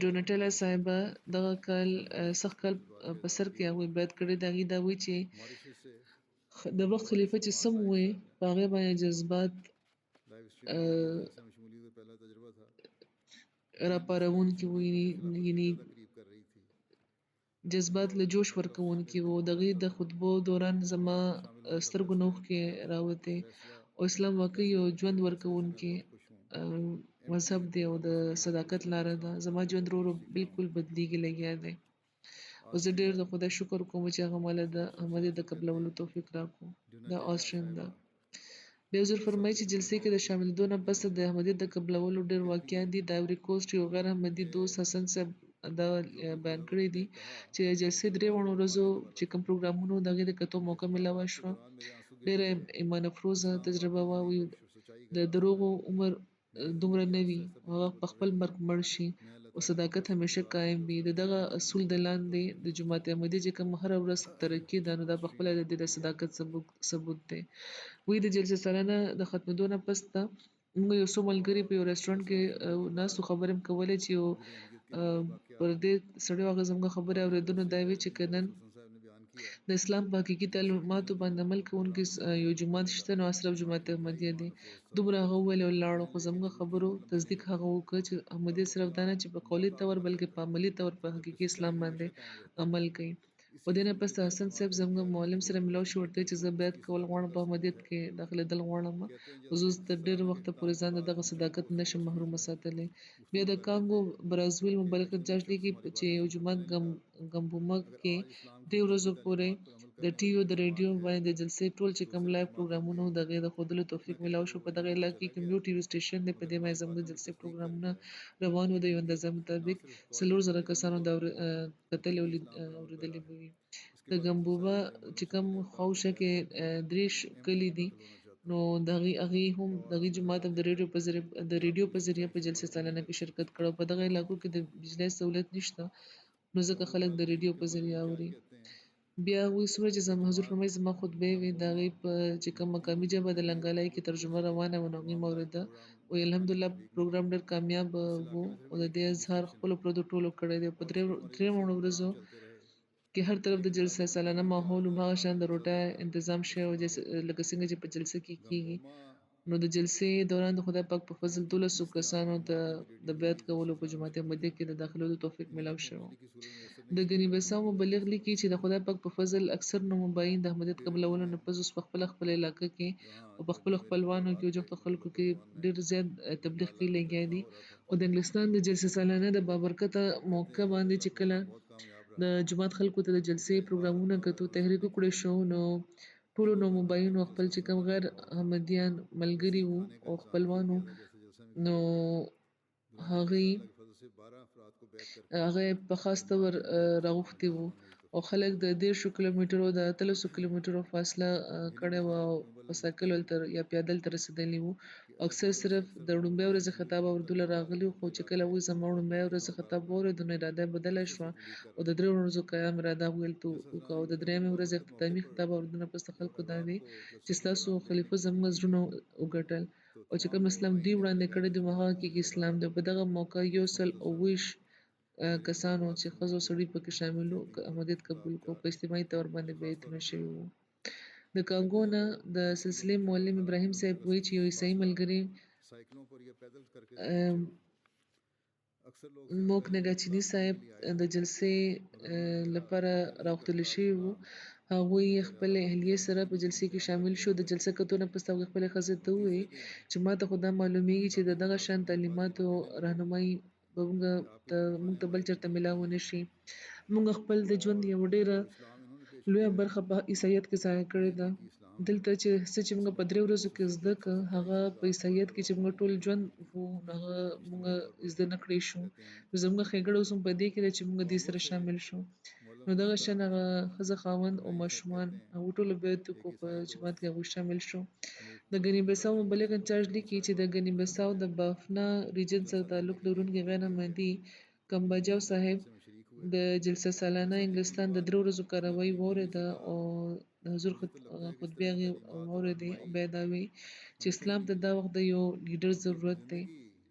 ډونټیلا صاحبه دغه کال سږ کال په سر کې هغوی بیعت کړی د هغې دا وایي چې ماریشس سے د وخت خلیفه چې سم ووایي په هغې باندې جذبات لائیو اسٹریمنگ کے ذریعے جلسے میں شمولیت کا پہلا تجربہ تھا راپارونکي وو یعنی زیادہ قریب کر رہی تھی جذبات له جوش ورکوونکي وو د هغې د خطبو دوران زما سترګو نه اوښکې راوتې فیصلہ او اسلام واقعي یو ژوند فیصلے سے ورکوونکی میں بہت خوش ہوں مذهب دی او د صداقت لاره ده زما ژوند ورو ورو بالکل بدلیږي لګیا دی او زه ډېر د خدای شکر کوم چې هغه ماله د احمدیت د قبلولو توفیق راکړو دا آسټرین ده بیا حضور فرمایي چې جلسې کې د شاملېدو نه پس د احمدیت د قبلولو ډېر واقعیات دي د آیوري کوسټ یو غیر احمدي دوست حسن صاحب دا بیان کړی دي چې جلسې درې وړو ورځو چې کوم پروګرامونو د هغې د کتو موقع میلاوه شوه ډېره ایمان افروزه تجربه وه وایي د دروغو عمر دومره نه وي هغه په خپل مرګ مړ شي او صداقت همیشه قایم وي د دغه اصول د لاندې د جماعت احمدي چې کوم هره ورځ ترقي ده نو دا په خپله د دې د صداقت ثبوت دی وایي د جلسې سالانه د ختمېدو نه پس ته موږ یو څو ملګري په یو رسټورانټ کې ناستو خبرې مو کولې چې یو پر دې سړي هغه زموږ خبرې اورېدنو دا وی چې که نن د اسلام په حقیقي تعلیماتو باندې عمل کوونکی یو جومات شته نو اشرف جومات احمدیه دی دومره هغه وویل او لاړو خو زموږ خبرو تصدیق هغه وکړ چې احمدیت صرف دا نه چې په قولي طور بلکې په عملي طور په حقیقي اسلام باندې عمل کوي په دې نه پس حسن صاحب زموږ معلم سره ملاو شو ورته چې زه بیعت کول غواړم په احمدیت کې داخلېدل غواړم خو زه تر ډېر وخته پورې ځان د دغه صداقت نشم محرومه ساتلی بیا د کانګو برازویل مبلغ جاج لیکي چې یو جومات ګمبومه کې درې ورځو پورې د ټي وي د ریډیو باندې د جلسې ټول چې کوم لایو پروګرامونه د هغې د ښودلو توفیق میلاو شو په دغه علاقې کې کوم یو ټي وي سټیشن دی په دې باندې زموږ د جلسې پروګرامونه روان وو د یو اندازه مطابق 4000 کسانو دا کتلې او اورېدلې به وي د ګمبوبه چې کوم خواوشه کې دریش کلي دي نو د هغې هم د هغې جومات هم د ریډیو په ذریعه په جلسې سالانه کې شرکت کړی په دغه علاقو کې د بجلی سهولت نشته نو ځکه خلک د ریډیو په ذریعه اوري بیا هغوی څومره چې حضور فرمایي زما خطبې وې د هغې په چې کوم مقامي ژبه د لنګالۍ کې ترجمه روانه وه نو هغې مې اورېده وایي الحمدلله پروګرام ډېر کامیاب و او د دې اظهار خپلو پردو ټولو کړی دی په درېیمو ورځو کې هر طرف د جلسه سالانه ماحول هماغه شان د روټۍ انتظام شوی و لکه څنګه چې په جلسه کې کیږي نو د جلسې دوران د خدای پاک په فضل 1200 کسانو ته د بیعت کولو په جماعت احمدیه کې د داخلولو توفیق میلاو شوی د ګنی بساو مبلغ لیکي چې د خدای پاک په فضل اکثر نو مباین د احمدیت قبلولو نه پس اوس په خپل علاقه کې او په خپلوانو کې او جوخت خلکو کې ډېر زیات تبلیغ کې لګیا دي او د انګلستان د جلسې سالانه د بابرکته موقع باندې چې کله د جماعت خلکو ته د جلسې پروګرامونه کتو تحریک وکړی شو نو ټولو نو مباینو خپل چې کوم غیر احمدیان ملګري وو او خپلوانو نو هغې په خاص ډول راغوښتي وو او خلک د 13 کیلومترو د 300 کیلومترو فاصله کړې وه او په سایکل یا پیادل ته رسېدلي وو اکثر صرف د لومبۍ ورځې خطاب اورېدلو راغلي وو خو چې کله هغوی زما لومبۍ ورځې خطاب واورېد نو اراده یې بدله شوه او د 3 ورځو قیام اراده هغوی هلته وکړه او د درېیمې ورځې اختتامي خطاب اورېدو نه پس د خلکو دا دی چې ستاسو خلیفه زموږ زړونه وګټل او چې کوم اسلام دوی وړاندې کړی دی هغه حقیقي اسلام دی په دغه موقع 120 کسانو چې ښځو او سړي پکې شامل وو احمدیت قبول کړو په اجتماعي طور باندې بیعتونه شوي وو د کانګو نه د سلسلې معلم ابراهیم صاحب وایي چې یو عیسائی ملګري موک نګاچیني صاحب د جلسې لپاره راغوښتل شوي وو هغوی خپل اهلیې سره په جلسې کې شامل شو د جلسه کتو نه پس هغوی خپلې ښځې ته وویل چې ما ته خو دا معلومیږي چې د دغه شان تعلیماتو رهنمایي به موږ ته بل چېرته میلاو نه شي موږ خپل د ژوند یوه ډېره لویه برخه په عیسایت کې ضایع کړې ده دلته چې څه چې موږ په 3 ورځو کې زده کړه هغه په عیسایت کې چې موږ ټول ژوند وو هغه موږ زده نه کړی شو نو زموږ ښېګړه اوس هم په دې کې ده چې موږ دې سره شامل شو نو دغه شان هغه ښځه خاوند او ماشومان هغوی ټولو بیعت وکړو په جماعت کې هغوی شامل شو د ګني بساو مبلغ انچارج لیکي چې د ګني بساو د بافنا ریجن سره تعلق لرونکي غیر احمدي کمباجاو صاحب د جلسه سالانه انګلستان د 3 ورځو کاروایی واورېده او د حضور خطبې هغې واورېدې او بیا یې دا وایي چې اسلام ته دا وخت د یو لیډر ضرورت دی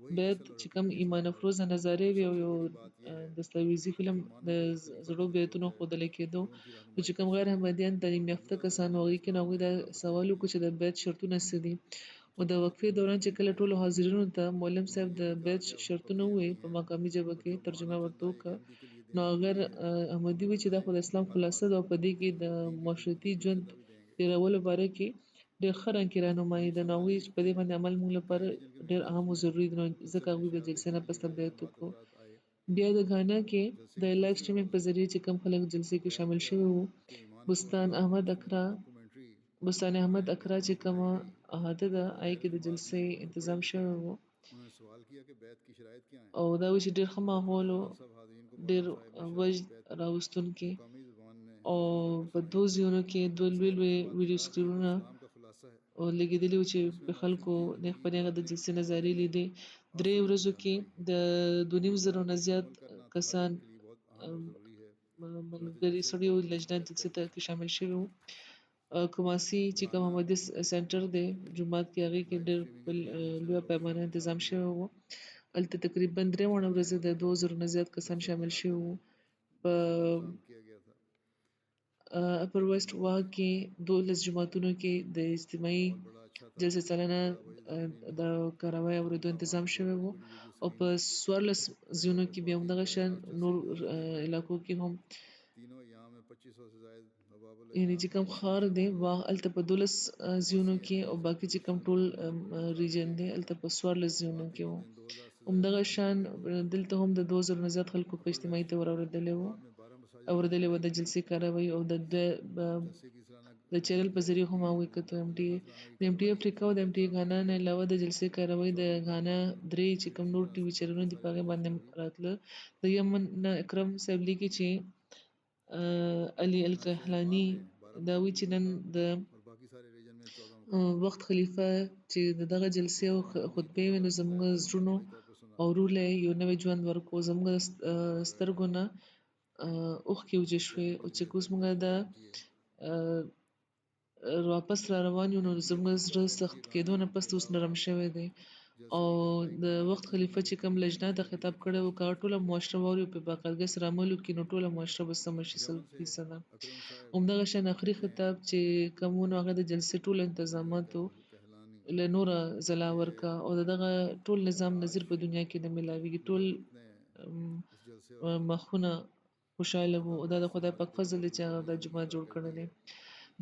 वही بیت असल और چې کوم हकीकी ایمان इस्लाम है। افروزه नظارې وي او सबसे یو बड़ी बात यह है دستاویزي कि فلم د ईमानदार को कोई زړو फ़र्ज नहीं بیتونو होता है ښودل کېدو जो उनकी نو چې रहनुमाई کوم कर غیر सके। احمدیان تعلیم یافته अल्लाह کسان ताला وو ने هغوی کې نو इस्लाम هغوی में دا रब को سوال وکړو چې د بیت شرطونه څه دي او د सबसे وقفې ख़तरनाक دوران چې चीज़ کله क्या ټولو है। حاضرینو ته مولم صاحب उन्होंने د ये भी कहा بیت कि अब हम شرطونه कभी ووایي अहमदी په हैं مقامي ژبه और کې जो ترجمه अमानत ورته अल्लाह एक وکړه अहमदी के लिए نو देने के اگر लिए احمدي हमें وي چې دا बताए خو د اسلام हर خلاصه बात ده पे او په دې کې د दीन की معاشرتي खिदमत की ژوند सलाह भी देंगे। تیرولو باره کې ډېر ښه رنګ کې رهنمایي यही ده نو هغوی सवालिया چې په लिखते دې हैं باندې عمل موږ कि لپاره टेलीविज़न के ډېر मजलिस اهم او में ضروري دي نو मुख्तलिफ ځکه هغوی د अशिया جلسې देखने نه के پس लिए بیعت रहनुमा وکړو हज़रात आए। بیا د غانا کې जलसे د की لایف दूसरी سټریمینګ په रमज़ ذریعه چې کوم خلک जلسې کې बयान شامل किया شوي وو कि ईमान को بستان अल्लाह احمد की اکرا डॉक्यूमेंट्री بستان احمد बनाने اکرا की چې کومه डॉक्यूमेंट्री احاطه ده هغې کې ज़ाहिर د सी बात جلسې ये कि वो पढ़े انتظام लिखे شوی थे। وو उन्होंने सवाल किया कि बैत की शराइत क्या हैं। او دا وی چې ډېر ښه डॉक्टर ماحول و फरहान साहब हाज़रीन को ډېر मौलवी साहब ने शराइत وجد बैत راوستونکي मकामी ज़ुबान में او په دوه ځایونو کې دوه لوی لوی ویډیو سکرینونه او لګېدلي وو چې په خلکو نیغ په نیغه د جلسې نظارې لیدې. درې ورځو کې د 2.5 نه زیات کسان ملګري سړي او لجنه جلسې ته کې شامل شوي وو. کوماسي چې کوم محمدي سنټر دی جومات کې هغې کې ډېر په لویه پیمانه انتظام شوی وو. هلته تقریبا 3 ورځې د 2000 نه زیات کسان شامل شوي وو. په اپر ویسټ واک کې 12 جوماتونو کې د اجتماعي جلسې سلنه د کاروای اورېدو انتظام شوی وو او په 14 ځایونو کې بیا همدغه شان نور علاقو کې هم یعنې چې کوم ښار دی هلته په 12 ځایونو کې او باقي چې کوم ټول ریجن دی هلته په 14 ځایونو کې وو. همدغه شان دلته هم د 2000 نه زیات خلکو په اجتماعي طور اورېدلی وو د جلسې کاروي او د چینل په ذریعه هم هغوی کتو. د MT افریقا او د MT غانا نه علاوه د جلسې کاروي د غانا 3 چې کوم نور ټي وي چینلونه دي په هغې باندې راتله. د یمن نه اکرم صاحب لیکي چې علي الکحلاني دا وایي چې نن د وخت خلیفه چې د دغه جلسې او خطبې وې نو زموږ زړونو او روله یو نوی ژوند ورکړو. زموږ سترګو نه اوښکې وجې شوې او چې اوس موږ د واپس را روان یو نو زموږ زړه سخت کېدو نه پس اوس نرم شوی دی. او د وخت خلیفه چې کوم لجنه ته خطاب کړی وو که ټوله معاشره واوري او په باقاعدګۍ سره عمل وکړي نو ټوله معاشره به سمه شي 100%. همدغه شان آخري خطاب چې کوم و نو هغه د جلسې ټول انتظاماتو له نوره ځلا ورکړه او د دغه ټول نظام نظیر په دنیا کې نه میلاویږي. ټول مخونه خوشحاله وو او دا د خدای پاک فضل دی چې هغه دا جومات جوړ کړی دی.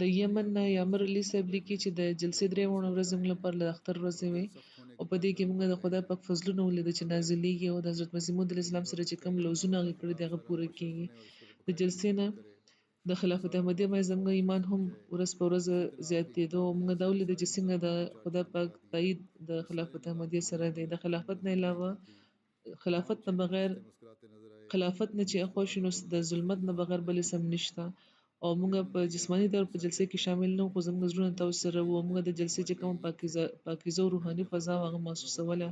د یمن نه یامر علي صاحب لیکي چې د جلسې 3 ورځې موږ لپاره د اختر ورځې وې او په دې کې موږ د خدای پاک فضلونه ولیدل چې نازلېږي او د حضرت مسیح موعود علیه السلام سره چې کوم لوظونه هغې کړي دي هغه پوره کېږي. د جلسې نه د خلافت احمدیه باندې زموږ ایمان هم ورځ په ورځ زیاتېدو او موږ دا ولیدل چې څنګه د خدای پاک تایید د خلافت احمدیه سره دی. د خلافت نه علاوه خلافت نه بغیر خلافت نه چې اخوا شي نو د ظلمت نه بغیر بل اسم نشته. او موږ په جسماني ډول په جلسې کې شامل نه وو خو زموږ زړونه تاسو سره وو. موږ د جلسې چې کوم پاکیزه او روحاني فضا هغه محسوسوله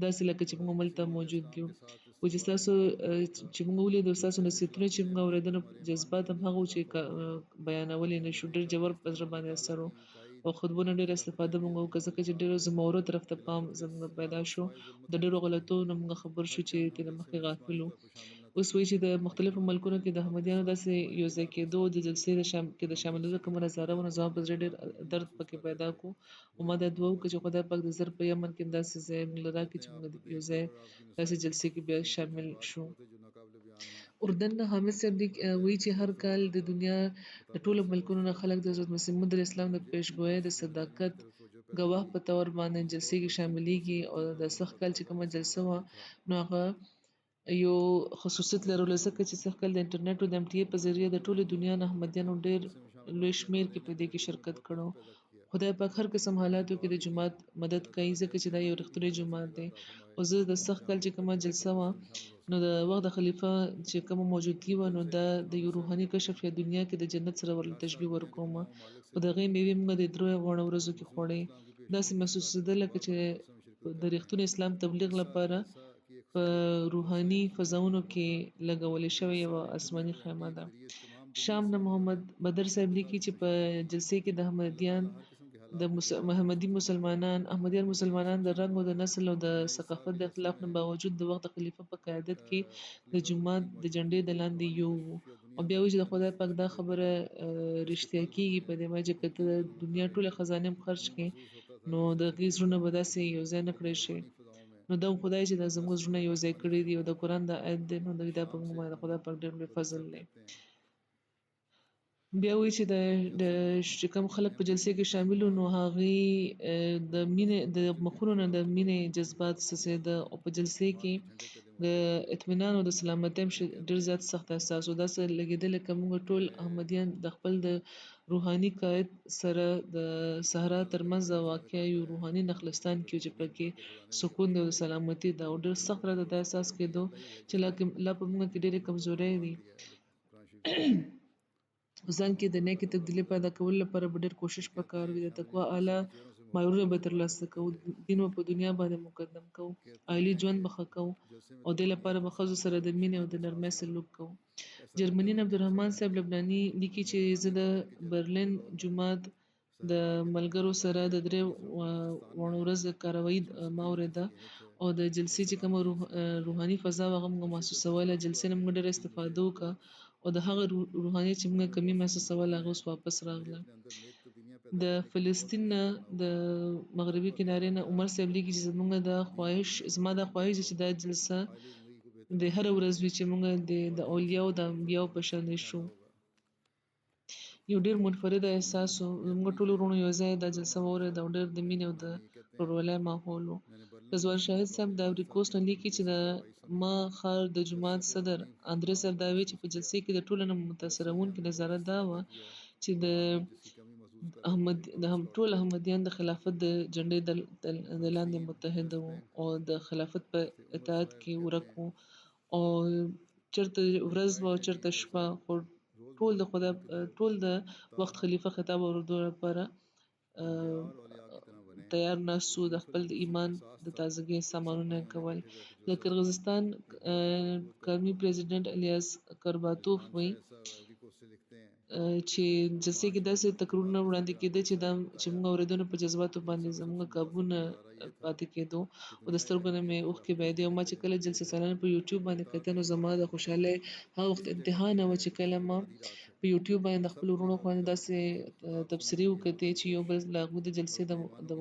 داسې لکه چې موږ هملته موجود یو. و چې ستاسو چې موږ ولیدو ستاسو نصیحتونه چې موږ اورېدل جذبات هم هغه وو چې بیانولی نه شو. ډېر ژور په زړه باندې اثر و او خطبو نه ډېره استفاده موږ وکړه ځکه چې ډېرو زمورو طرف ته پام زموږ پیدا شو. د ډېرو غلطو نه موږ خبر شو چې ترې مخکې غافل وو. اوس وایي چې د مختلفو ملکونو کې د احمدیانو داسې یو ځای کېدو د جلسې کې د شاملېدو کومه نظاره وه نو زما په زړه ډېر درد پکې پیدا کړو او ما دا دعا وکړه چې خدای پاک د زر په یمن کې داسې ځای موږ له راکړي چې موږ یو ځای داسې جلسې کې بیا شامل شو. اردن نه حامد صاحب وایي چې هر کال د دنیا د ټولو ملکونو نه خلک د حضرت مسیح موعود علیه السلام د پیشګویۍ د صداقت ګواه په طور باندې جلسې کې شاملېږي او د سخت کال چې کومه جلسه وه نو هغه یو خصوصیت لرلو ځکه چې سږ کال د انټرنیټ او د MTA په ذریعه د ټولې دنیا نه احمدیانو ډېر لوی شمېر کې په دې کې شرکت کړو. خدای پاک هر قسم حالاتو کې د جومات مدد کوي ځکه چې دا یو رښتونی جومات دی. او زه د سږ کال چې کومه جلسه وه نو د وخت د خلیفه چې کومه موجودګي وه نو دا د یو روحاني کشف یا دنیا کې د جنت سره ورله تشبیه ورکوم او د هغې میوې موږ د 3 ورځو کې خوړې. داسې محسوسېده لکه چې د رښتوني اسلام تبلیغ لپاره په روحاني فضاونو کې لګولې شوې یوه آسماني خیمه ده. شام نه محمد بدر صاحب لیکي چې په جلسې کې د احمدي مسلمانان د رنګ او د نسل او د ثقافت د اختلاف نه باوجود د وخت د خلیفه په قیادت کې د جومات د جنډې د لاندې یو او بیا وایي چې د خدای پاک دا خبره رښتیا کېږي په دې باندې چې که ته د دنیا ټولې خزانې هم خرج کړې نو د هغې زړونه به داسې یو ځای نه کړی شي. نو دا خدای چې دا زموږ زړونه یو ځای کړي دي او د قرآن دا آیت دی نو دا په موږ باندې د خدای پاک ډېر لوی فضل دی. بیا وایي چې چې کوم خلک په جلسې کې شامل وو نو هغې د مینې د مخونو نه د مینې جذبات څڅېده او په جلسې کې د اطمینان او د سلامتۍ هم ډېر زیات سخت احساس و. داسې لګېدل لکه موږ ټول احمدیان د خپل د روحاني قائد سره د صحرا ترمنځ د واقع یو روحاني نخلستان کې چې پکې سکون دی او د سلامتي ده او ډېر سخت راته دا احساس کېدو چې لا په موږ کې ډېرې کمزورۍ دي ځان کې د نیکې تبدیلي پیدا کولو لپاره به ډېر کوشش پکار وي. د تقوا اعلی معیارونه به ترلاسه کوو، دین به په دنیا باندې مقدم کوو، عائلي ژوند به ښه کوو او دې لپاره به ښځو سره د مینې او د نرمۍ سلوک کوو. جرمنین عبدالرحمن صاحب لبناني لیکي چې زه د برلین جومات د ملګرو سره د درې وړو ورځې کاروي ما اورېده او د جلسې چې کومه روحاني فضا وه هغه موږ محسوسوله. جلسې نه موږ ډېره استفاده وکړه او د هغه روحاني چې موږ کمی محسوسوله هغه اوس واپس راغله. د فلسطین نه د مغربي کنارې نه عمر صاحب لیکي چې زما دا خواهش چې دا جلسه د هر ورځ وي چې موږ د اولیاء او د انبیاء په شان شو. یو ډېر منفرد احساس و. موږ ټولو وروڼو یو ځای دا جلسه واورېده او ډېر د مینې او د ورورولۍ ماحول و. رضوان شاهد صاحب د ایوری کوسټ نه لیکي چې د ما ښار د جومات صدر اندرې صاحب دا وایي چې په جلسې کې د ټولو نه متاثروونکې نظاره دا وه چې ټول احمدیان د خلافت د جنډې د لاندې متحد وو او د خلافت په اطاعت کې ورک وو او چېرته ورځ وه او چېرته شپه، خو ټول د وخت خلیفه خطاب اورېدو لپاره تیار ناست وو. د خپل ایمان د تازګۍ سامانونه یې کول. د کرغیزستان قومي پریزیډنټ الیاس کرباتوف وایي چې جلسې کې داسې تقریرونه وړاندې کېده چې موږ اورېدو نو په جذباتو باندې زموږ قابو نه پاتې کېدو او د سترګو نه مې اوښکې بهېدې او ما چې کله جلسه سالانه په یوټیوب باندې کتل نو زما د خوشحالۍ هغه وخت انتها نه وه چې کله ما په یوټیوب باندې د خپلو وروڼو خویندو داسې تبصرې وکتې چې یو بل له هغوی د جلسې د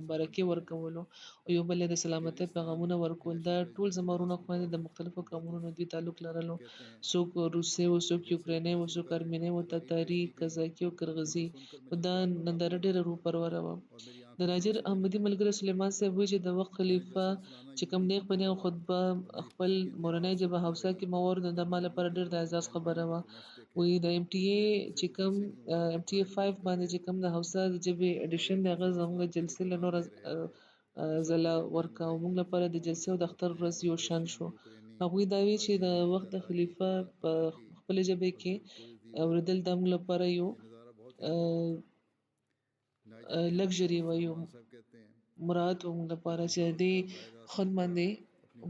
مبارکۍ ورکولو او یو بل د سلامتۍ پیغامونه ورکول. دا ټول زما وروڼه خویندې د مختلفو قومونو نه دوی تعلق لرلو، څوک روسي وو، څوک یوکریني وو، څوک ارمیني وو، تاتاري، قزاقي او کرغزي. دا ننداره ډېره روحپروره وه. د ناجر احمدي ملګری سلیمان صاحب وایي چې د وخت خلیفه چې کوم نیغ په نیغه خطبه خپل مورنۍ ژبه حوصه کې ما واورېده نو دا ما لپاره ډېر د اعزاز خبره وه. وایي د ایم ټي اې چې کوم ایم ټي اې 5 باندې چې کوم د حوصه د ژبې اډیشن دی هغه زموږ جلسې له نوره ځله ورکړه او موږ لپاره د جلسې او د اختر ورځ یو شان شو. هغوی دا وایي چې د وخت د خلیفه په خپلې ژبې کې اورېدل د موږ لپاره یو لګژري وه، یو مراعات وه موږ لپاره چې د دې خوند باندې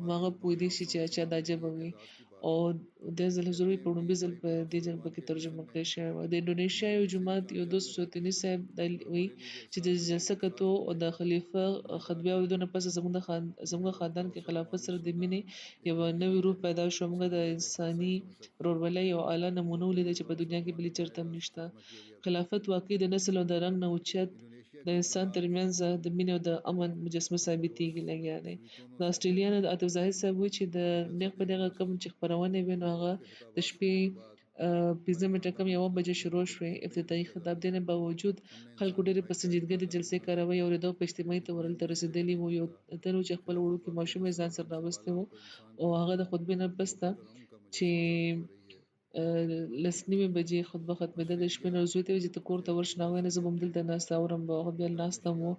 هغه پوهېدی شي چې چا دا ژبه وي او دا ځل حضور په لومړي ځل په دې ژبه کې ترجمه کړې شوې وه. د اندونیشیا یو جومات یو دوست سوتني صاحب دا وایي چې د جلسه کتو او د خلیفه خطبې اورېدو نه پس زموږ خاندان کې خلافت سره د مینې یوه نوې روح پیدا شوه. موږ د انساني ورورولۍ یو اعلی نمونه ولیده چې په دنیا کې بلې چېرته هم نشته. خلافت واقعي د نسل او د رنګ نه اوچت د انسان ترمنځ د مینې او د امن مجسمه ثابتېږي لګیا دی. د اسټرالیا نه د عاطف زاهد صاحب وایي چې د نیغ په نیغه کوم چې خپرونې وې نو هغه د شپې 5 منټه کم 1 بجې شروع شوې. افتتاحي خطاب دی نه باوجود خلکو ډېرې په سنجیدګۍ د جلسې کاروي اورېده او په اجتماعي تورل ته رسېدلي وو. یو تن و چې خپل وړوکی ماشوم یې ځان سره راوستی و او هغه د خطبې نه پسته چې 9:30 بجې خطبه ختمېده د شپې نو زوی ته ویل چې ته کور ته ورشه. نو هغه ویل نه زه به همدلته ناسته اورم به. هغه بیا ناسته هم و.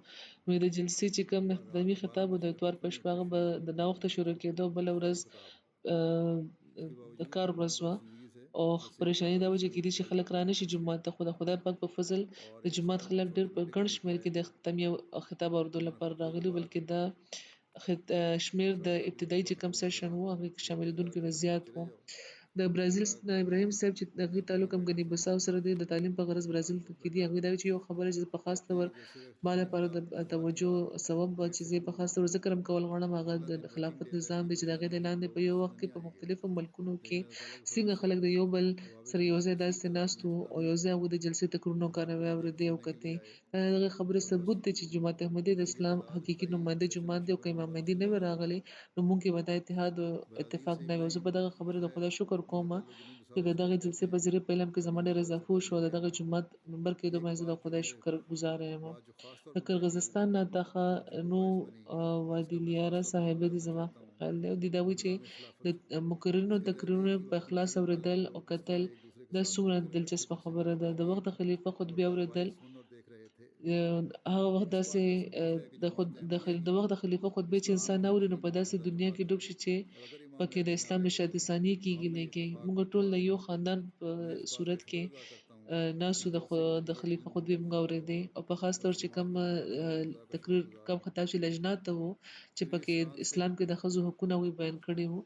نو د جلسې چې کوم اختتامي خطاب و د اتوار په شپه هغه به د ناوخته شروع کېده او بله ورځ د کار ورځ وه او پریشاني دا وه چې کېدای شي خلک رانشي جومات ته، خو د خدای پاک په فضل د جومات خلک ډېر په ګڼ شمېر کې د اختتامي خطاب اورېدو لپاره راغلي، بلکې دا شمېر د ابتدایي چې کوم سیشن و هغې کې شاملېدونکو نه زیات و. د برازیل نه ابراهیم صاحب چې د هغې تعلق هم ګنې بساو سره دی، د تعلیم په غرض برازیل کې دي. هغوی دا وایي چې یو خبره چې په خاص ډول ما لپاره د توجه سبب وه چې زه یې په خاص ډول ذکر هم کول غواړم هغه د خلافت نظام دی چې د هغې د لاندې په یو وخت کې په مختلفو ملکونو کې څنګه خلک د یو بل سره یو ځای داسې ناست وو او یو ځای هغوی د جلسې تقریرونه کاروي اورېدې او کتې. د هغې خبرې ثبوت دی چې جومات احمدي د اسلام حقیقي نماینده جومات دی او که امام مهدي نه وی راغلی نو موږ کې به دا اتحاد او اتفاق نه وي. زه په دغه خبرې د خدای شکر کوم چې د دغې جلسې په ذریعه په علم کې زما ډېر اضافه وشوه. د دغه جومات ممبر کېدو باندې زه د خدای شکر ګزاره یم. د کرغیزستان نه تخانو وادیلیاره صاحبه دي زما خیال دی او دوی دا وایي چې د مقررینو تقریرونه په اخلاص اورېدل او کتل دا څومره دلچسپه خبره ده. د وخت د خلیفه خطبې اورېدل هغه وخت داسې د وخت د خلیفه خطبې چې انسان اوري نو په داسې دنیا کې ډوب شي چې پکې د اسلام د شاتې ثانیې کېږي. موږ ټول د یو خاندان په صورت کې ناسو د خلیفه خطبې موږ اورېدې او په خاص طور چې کوم تقریر کوم خطاب چې لجنات ته وو چې پکې اسلام کې د ښځو حقونه وی بیان کړي وو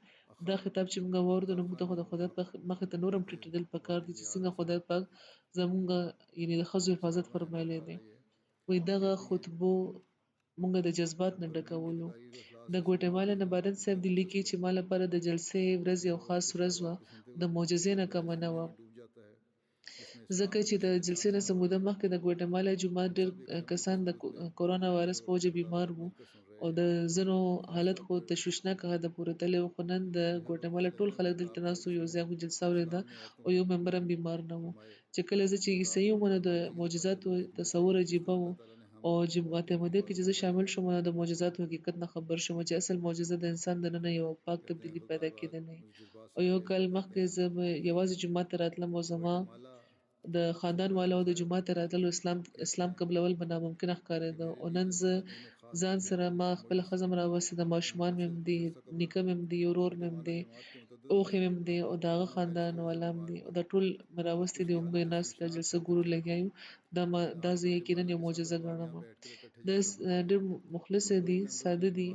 دا خطاب چې موږ واورېدو نو موږ ته خو د خدای پاک مخې ته نورم ټیټېدل پکار دي چې څنګه خدای پاک زموږ یعنې د ښځو حفاظت فرمایلی دی وایي دغه خطبو موږ د جذبات نه ډکولو د ګوټمالا نه بارن صاحب د لیکي چې ما لپاره د جلسې ورځ یو خاص ورځ وه د معجزې نه کمه نه وه ځکه چې د جلسې نه څه موده مخکې د ګوټمالا جومات ډېر کسان د کورونا وایرس په وجه بیمار وو او د ځینو حالت خو تشویشناکه حده پورې تللی و خو نن د ګوټمالا ټول خلک دلته ناست وو یو ځای مو جلسه اورېده او یو ممبر هم بیمار نه و چې کله زه چې عیسوي وم نو د معجزاتو تصور عجیبه و او جماعت احمدیه کې چې زه شامل شوم نو د معجزاتو حقیقت نه خبر شوم چې اصل معجزه د انسان دننه یو پاک تبدیلي پیدا کېدنه او یو کال مخکې زه یوازې جومات ته راتلم او زما د خاندان والو د جومات ته راتللو اسلام قبلول به ناممکنه ښکارېده او نن زه ځان سره ما خپله ښځه م راوستې ده ماشومان مې هم دي نیکه مې هم دي ورور مې هم دی اوښې مې هم دی او د هغه خاندان والا هم دي او دا ټول مې راوستي دي او موږ یې ناست دا جلسه ګورو لګیا یو دا زه یقینا یو معجزه ګڼم دا ډېر مخلصه دي ساده دي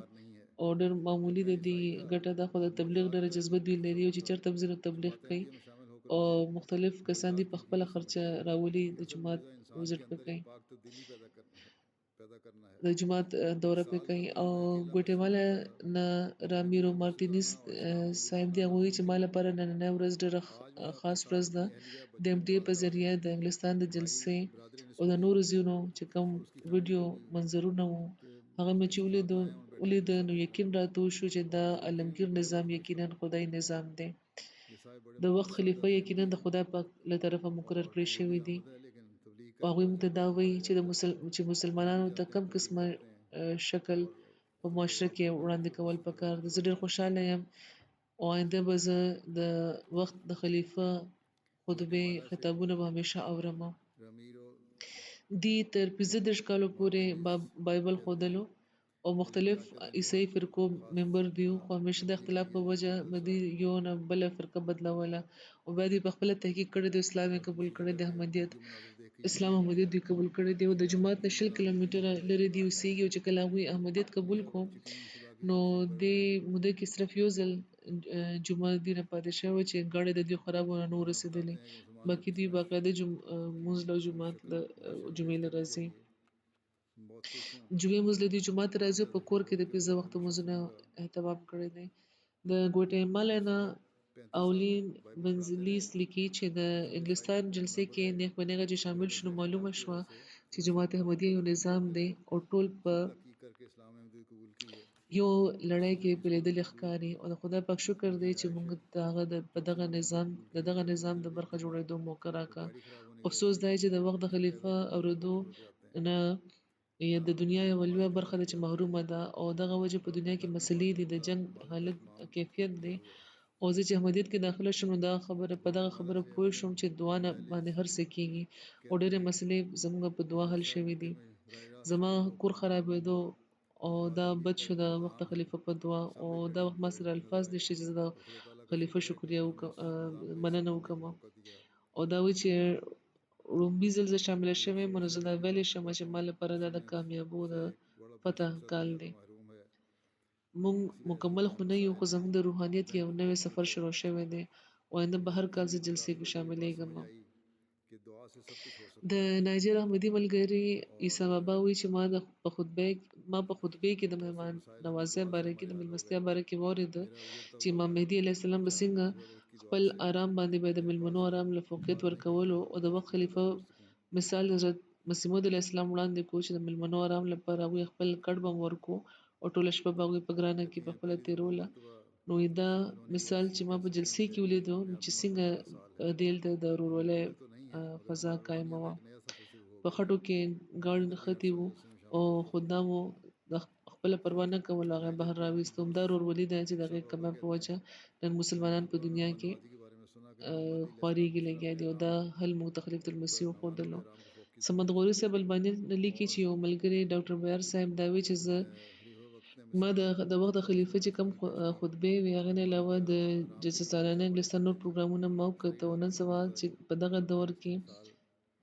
او ډېر معمولي د دې ګټه دا خو د تبلیغ ډېره جذبه دوی لري او چې چېرته هم ځي نو تبلیغ کوي او مختلف کسان دي په خپله خرچه راولي د جومات وزټ به کوي د جومات دوره پې کوي او ګوټمالا نه رامیرو مارتینز صاحب دی هغه وایي چې ما لپاره نننۍ ورځ ډېره خاص ورځ ده د MTA په ذریعه د انګلستان د جلسې او د نورو ځینو چې کوم ویډیو منظرونه وو هغه مې چې ولیده نو یقین راته وشو چې دا عالمګیر نظام یقینا خدای نظام دی د وخت خلیفه یقینا د خدای پاک له طرفه مقرر کړی شوی دی او هغوی موږ ته دا وایي چې مسلمانانو ته کم قسمه شکل په معاشره کې وړاندې کول پکار دي زه ډېر خوشحاله یم او آینده به زه د وخت د خلیفه خطبې خطابونه به همیشه اورم دی تر 15 کالو پورې بایبل ښودلو او مختلف عیسائی فرقو ممبر دیو خو همیشه د اختلاف په وجه مدي یو نه بل فرقه بدلوله او بیا دوی په خپل تحقیق کړی د اسلام قبول کړی د احمدیت اسلام احمدیت دوی قبول کړی دی او د جماعت نه 100 کیلومتره لري دی اوسېږي چې کله هغوی احمدیت قبول کو نو د موده کې صرف یو ځل جمعه دی نه پاتې شوی چې ګاډی د دوی خرابونه نو رسېدلی باقي دوی باقاعده مونځ له جومات له جمعې له راځي جمعې مونځ له دوی جومات ته راځي په کور کې د 15 وخته مونځونه اهتمام کړی دی د ګوټمالا نه اولین بنزلیس لیکي چې د انګلستان جلسې کې نیغ په نیغه چې شامل شنو معلومه شوه چې جماعت احمدیه یو نظام دی او ټول په یو لړۍ کې پیلېدلې ښکاري او د خدای پاک شکر دی چې موږ په دغه نظام د برخه جوړېدو موقع راکړه افسوس دی چې د وخت د خلیفه اورېدو نه د دنیا یوه لویه برخه ده چې محرومه ده او دغه وجه په دنیا کې مسلې دي د جنګ حالت کیفیت دی او زه چې احمدیت کې داخله شوم نو په دغه خبره پوه شوم چې دعا نه باندې هر څه کېږي او ډېرې مسلې زموږ په دعا حل شوي دي زما کور خرابېدو او دا بد شو د وخت خلیفه په دعا او دا وخت ما سره الفاظ نشته چې زه د خلیفه شکریه مننه وکړم او دا وایي چې لومبي ځل زه شامله شوې یم نو زه دا ویلی شم چې ما لپاره دا د کامیابو د فتح کال دی مونږ مکمل خو نه یو خو زموږ د روحانیت یو نوی سفر شروع شوی دی او آینده به هر کال زه جلسې کې شاملیږم د نایجر احمدي ملګري عیسی بابا وایي چې ما په خطبې کې د مهمان نوازۍ باره کې د مېلمستیا باره کې واورېده چې امام مهدي علیه السلام به څنګه خپل آرام باندې به د مېلمنو آرام له فوقیت ورکولو او د وخت خلیفه مثال حضرت مسیح موعود علیه السلام وړاندې کو چې د مېلمنو آرام لپاره هغوی خپل کټ به ورکو او ټوله شپه به هغوی په ګرانه کې په خپله تېروله نو دا مثال چې ما په جلسې کې ولیدو چې څنګه دلته د ورورولۍ فضا قایمه وه په خټو کې ګاډي نښتي وو او خدامو د خپله پروا نه کوله هغه بهر راویست همدا ورورولي ده چې د هغې کمه په وجه نن مسلمانان په دنیا کې خوارېږي لګیا دي او دا حل موږ ته خلیفة المسیح وښودلو صمد غوري صاحب الباني لیکي چې یو ملګري ډاکټر بیار صاحب دا وایي چې ما د وخت د خلیفه چې کوم خطبې وې هغې نه علاوه د جلسه سالانه انګلستان نور پروګرامونه ما وکتل او نن سبا چې په دغه دور کې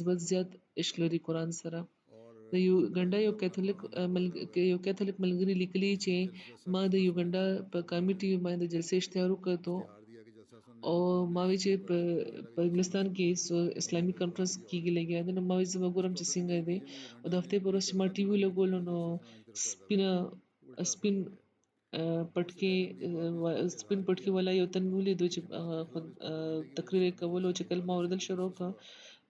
نسبت زیات عشق لري قرآن سره. और د یوګنډا یو अपना کیتھولیک कुरान नाजिल किया हुआ है یو کیتھولیک ملګري لیکلي چې कि रसूल सल्लल्लाहु ما अलैहि د वसल्लम ने یوګنډا په قامي ټي وي باندې جلسې اشتهار وکړو इश्तिहार दिया कि जलसा सुनने او वालों ने ما وی چې बड़े शुक्र अदा په कि जलसा انګلستان सुन کې के اسلامي उन्होंने कुरान کانفرنس की और کېږي لګیا دی نو ما وی زه به ګورم उसको چې अपने څنګه دی नतीजे में او युगांडा د में هفتې پر नहीं ورځ چې ما चलता ټي था وي बल्कि لګولو नतीजे نو में मुसलमान की तरफ चलता था سپینه उल्टा असर سپین हो गया उससे پټکي पहले अपनी वापिस बात का سپین इजहार پټکي किया والا یو تن ولیدو कि چې जमात के खिलाफ इस पर रोक देने की تقریر कोशिश یې करने کولو वाले چې सभी کله ما वादे से اوریدل कि شروع रसूल کړ सल्लल्लाहु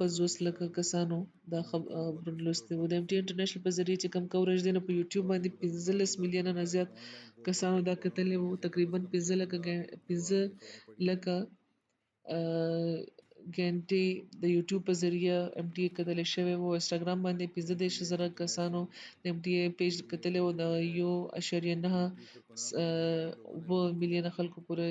50 لکه کسانو دا خبرونه لوستي وو د MT انټرنیشنل په ذریعه چې کم کوریج دی نو په یوټیوب باندې 15 میلیونه نه زیات کسانو دا کتلې وو تقریبا 15 لکه ګنټې د یوټیوب په ذریعه MTA کتلی شوی و. انسټاګرام باندې 15,000 کسانو د MTA پیج کتلی و. د 1.9 ملیونه خلکو پورې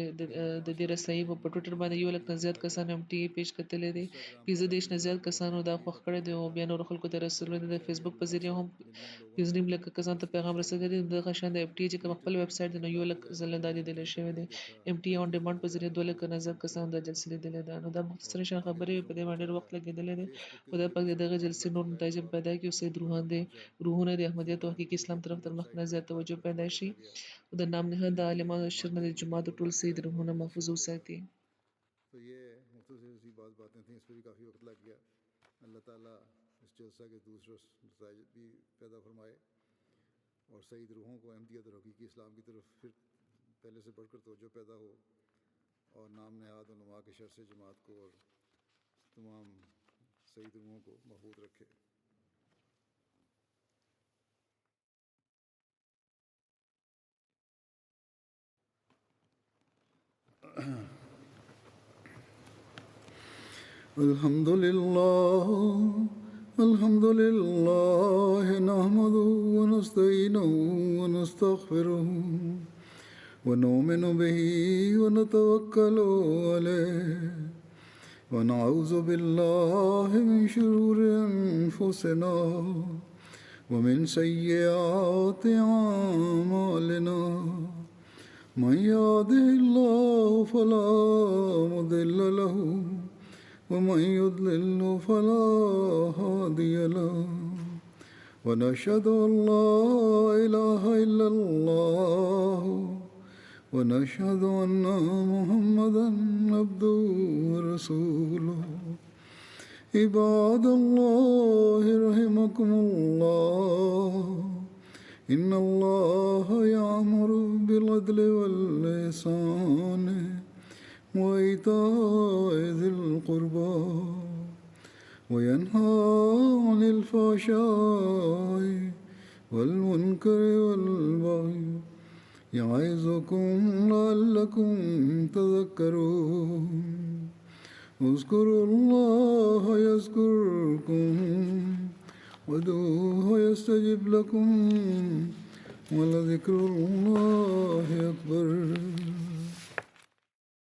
د دې رسایي په ټویټر باندې 1 لک نه زیات کسانو MTA پیج کتلی دی. 15 نه زیات کسانو دا خوښ کړی دی او بیا نور خلکو ته رسولی دی. د فیسبوک په ذریعه هم 15 لک کسانو ته پیغام رسېدلی دی. دغه شان د MTA چې کوم خپل ویب سایټ دی نو 1 لک ځله دا لیدلی شوی دی. MTA آن ډیمانډ په ذریعه 2 لک نه زیات کسانو دا جلسه لیدلې ده. نو دا مختصر شان خبرې په دې باندې ډېر وخت لګېدلی دی. خدای پاک دې دغه جلسې نور نتایج هم پیدا کړي او سید روحان دې روحونه د احمدیت او حقیقي اسلام طرف تر مخ نه زیات توجه پیدا شي او د نام نهاد د عالمانو شر نه د جماعت ټول سید روحونه محفوظ وساتي. تو یہ مختصر سی باتیں تھیں، اس پہ بھی کافی وقت لگ گیا. اللہ تعالیٰ اس جلسہ کے دوسرے نتائج بھی پیدا فرمائے اور سعید روحوں کو احمدیت اور حقیقی اسلام کی طرف پھر پہلے سے بڑھ کر توجہ پیدا ہو اور نام نہاد علماء کے شر سے جماعت کو اور تمام سعید روحوں کو محفوظ رکھے. الحمد لله نحمده ونستعينه ونستغفره ونؤمن به ونتوكل عليه ونعوذ بالله من شرور أنفسنا ومن سيئات أعمالنا. من يهده الله فلا مضل له ومن يضلل فلا هادي له ونشهد أن لا إله إلا الله ونشهد أن محمدا عبده ورسوله. عباد الله رحمكم الله إن الله يأمر بالعدل والإحسان وإيتاء ذي القربى وينهى عن الفحشاء والمنكر والبغي يعظكم لعلكم تذكرون. اذكروا الله يذكركم وادعوه يستجب لكم ولذكر الله أكبر.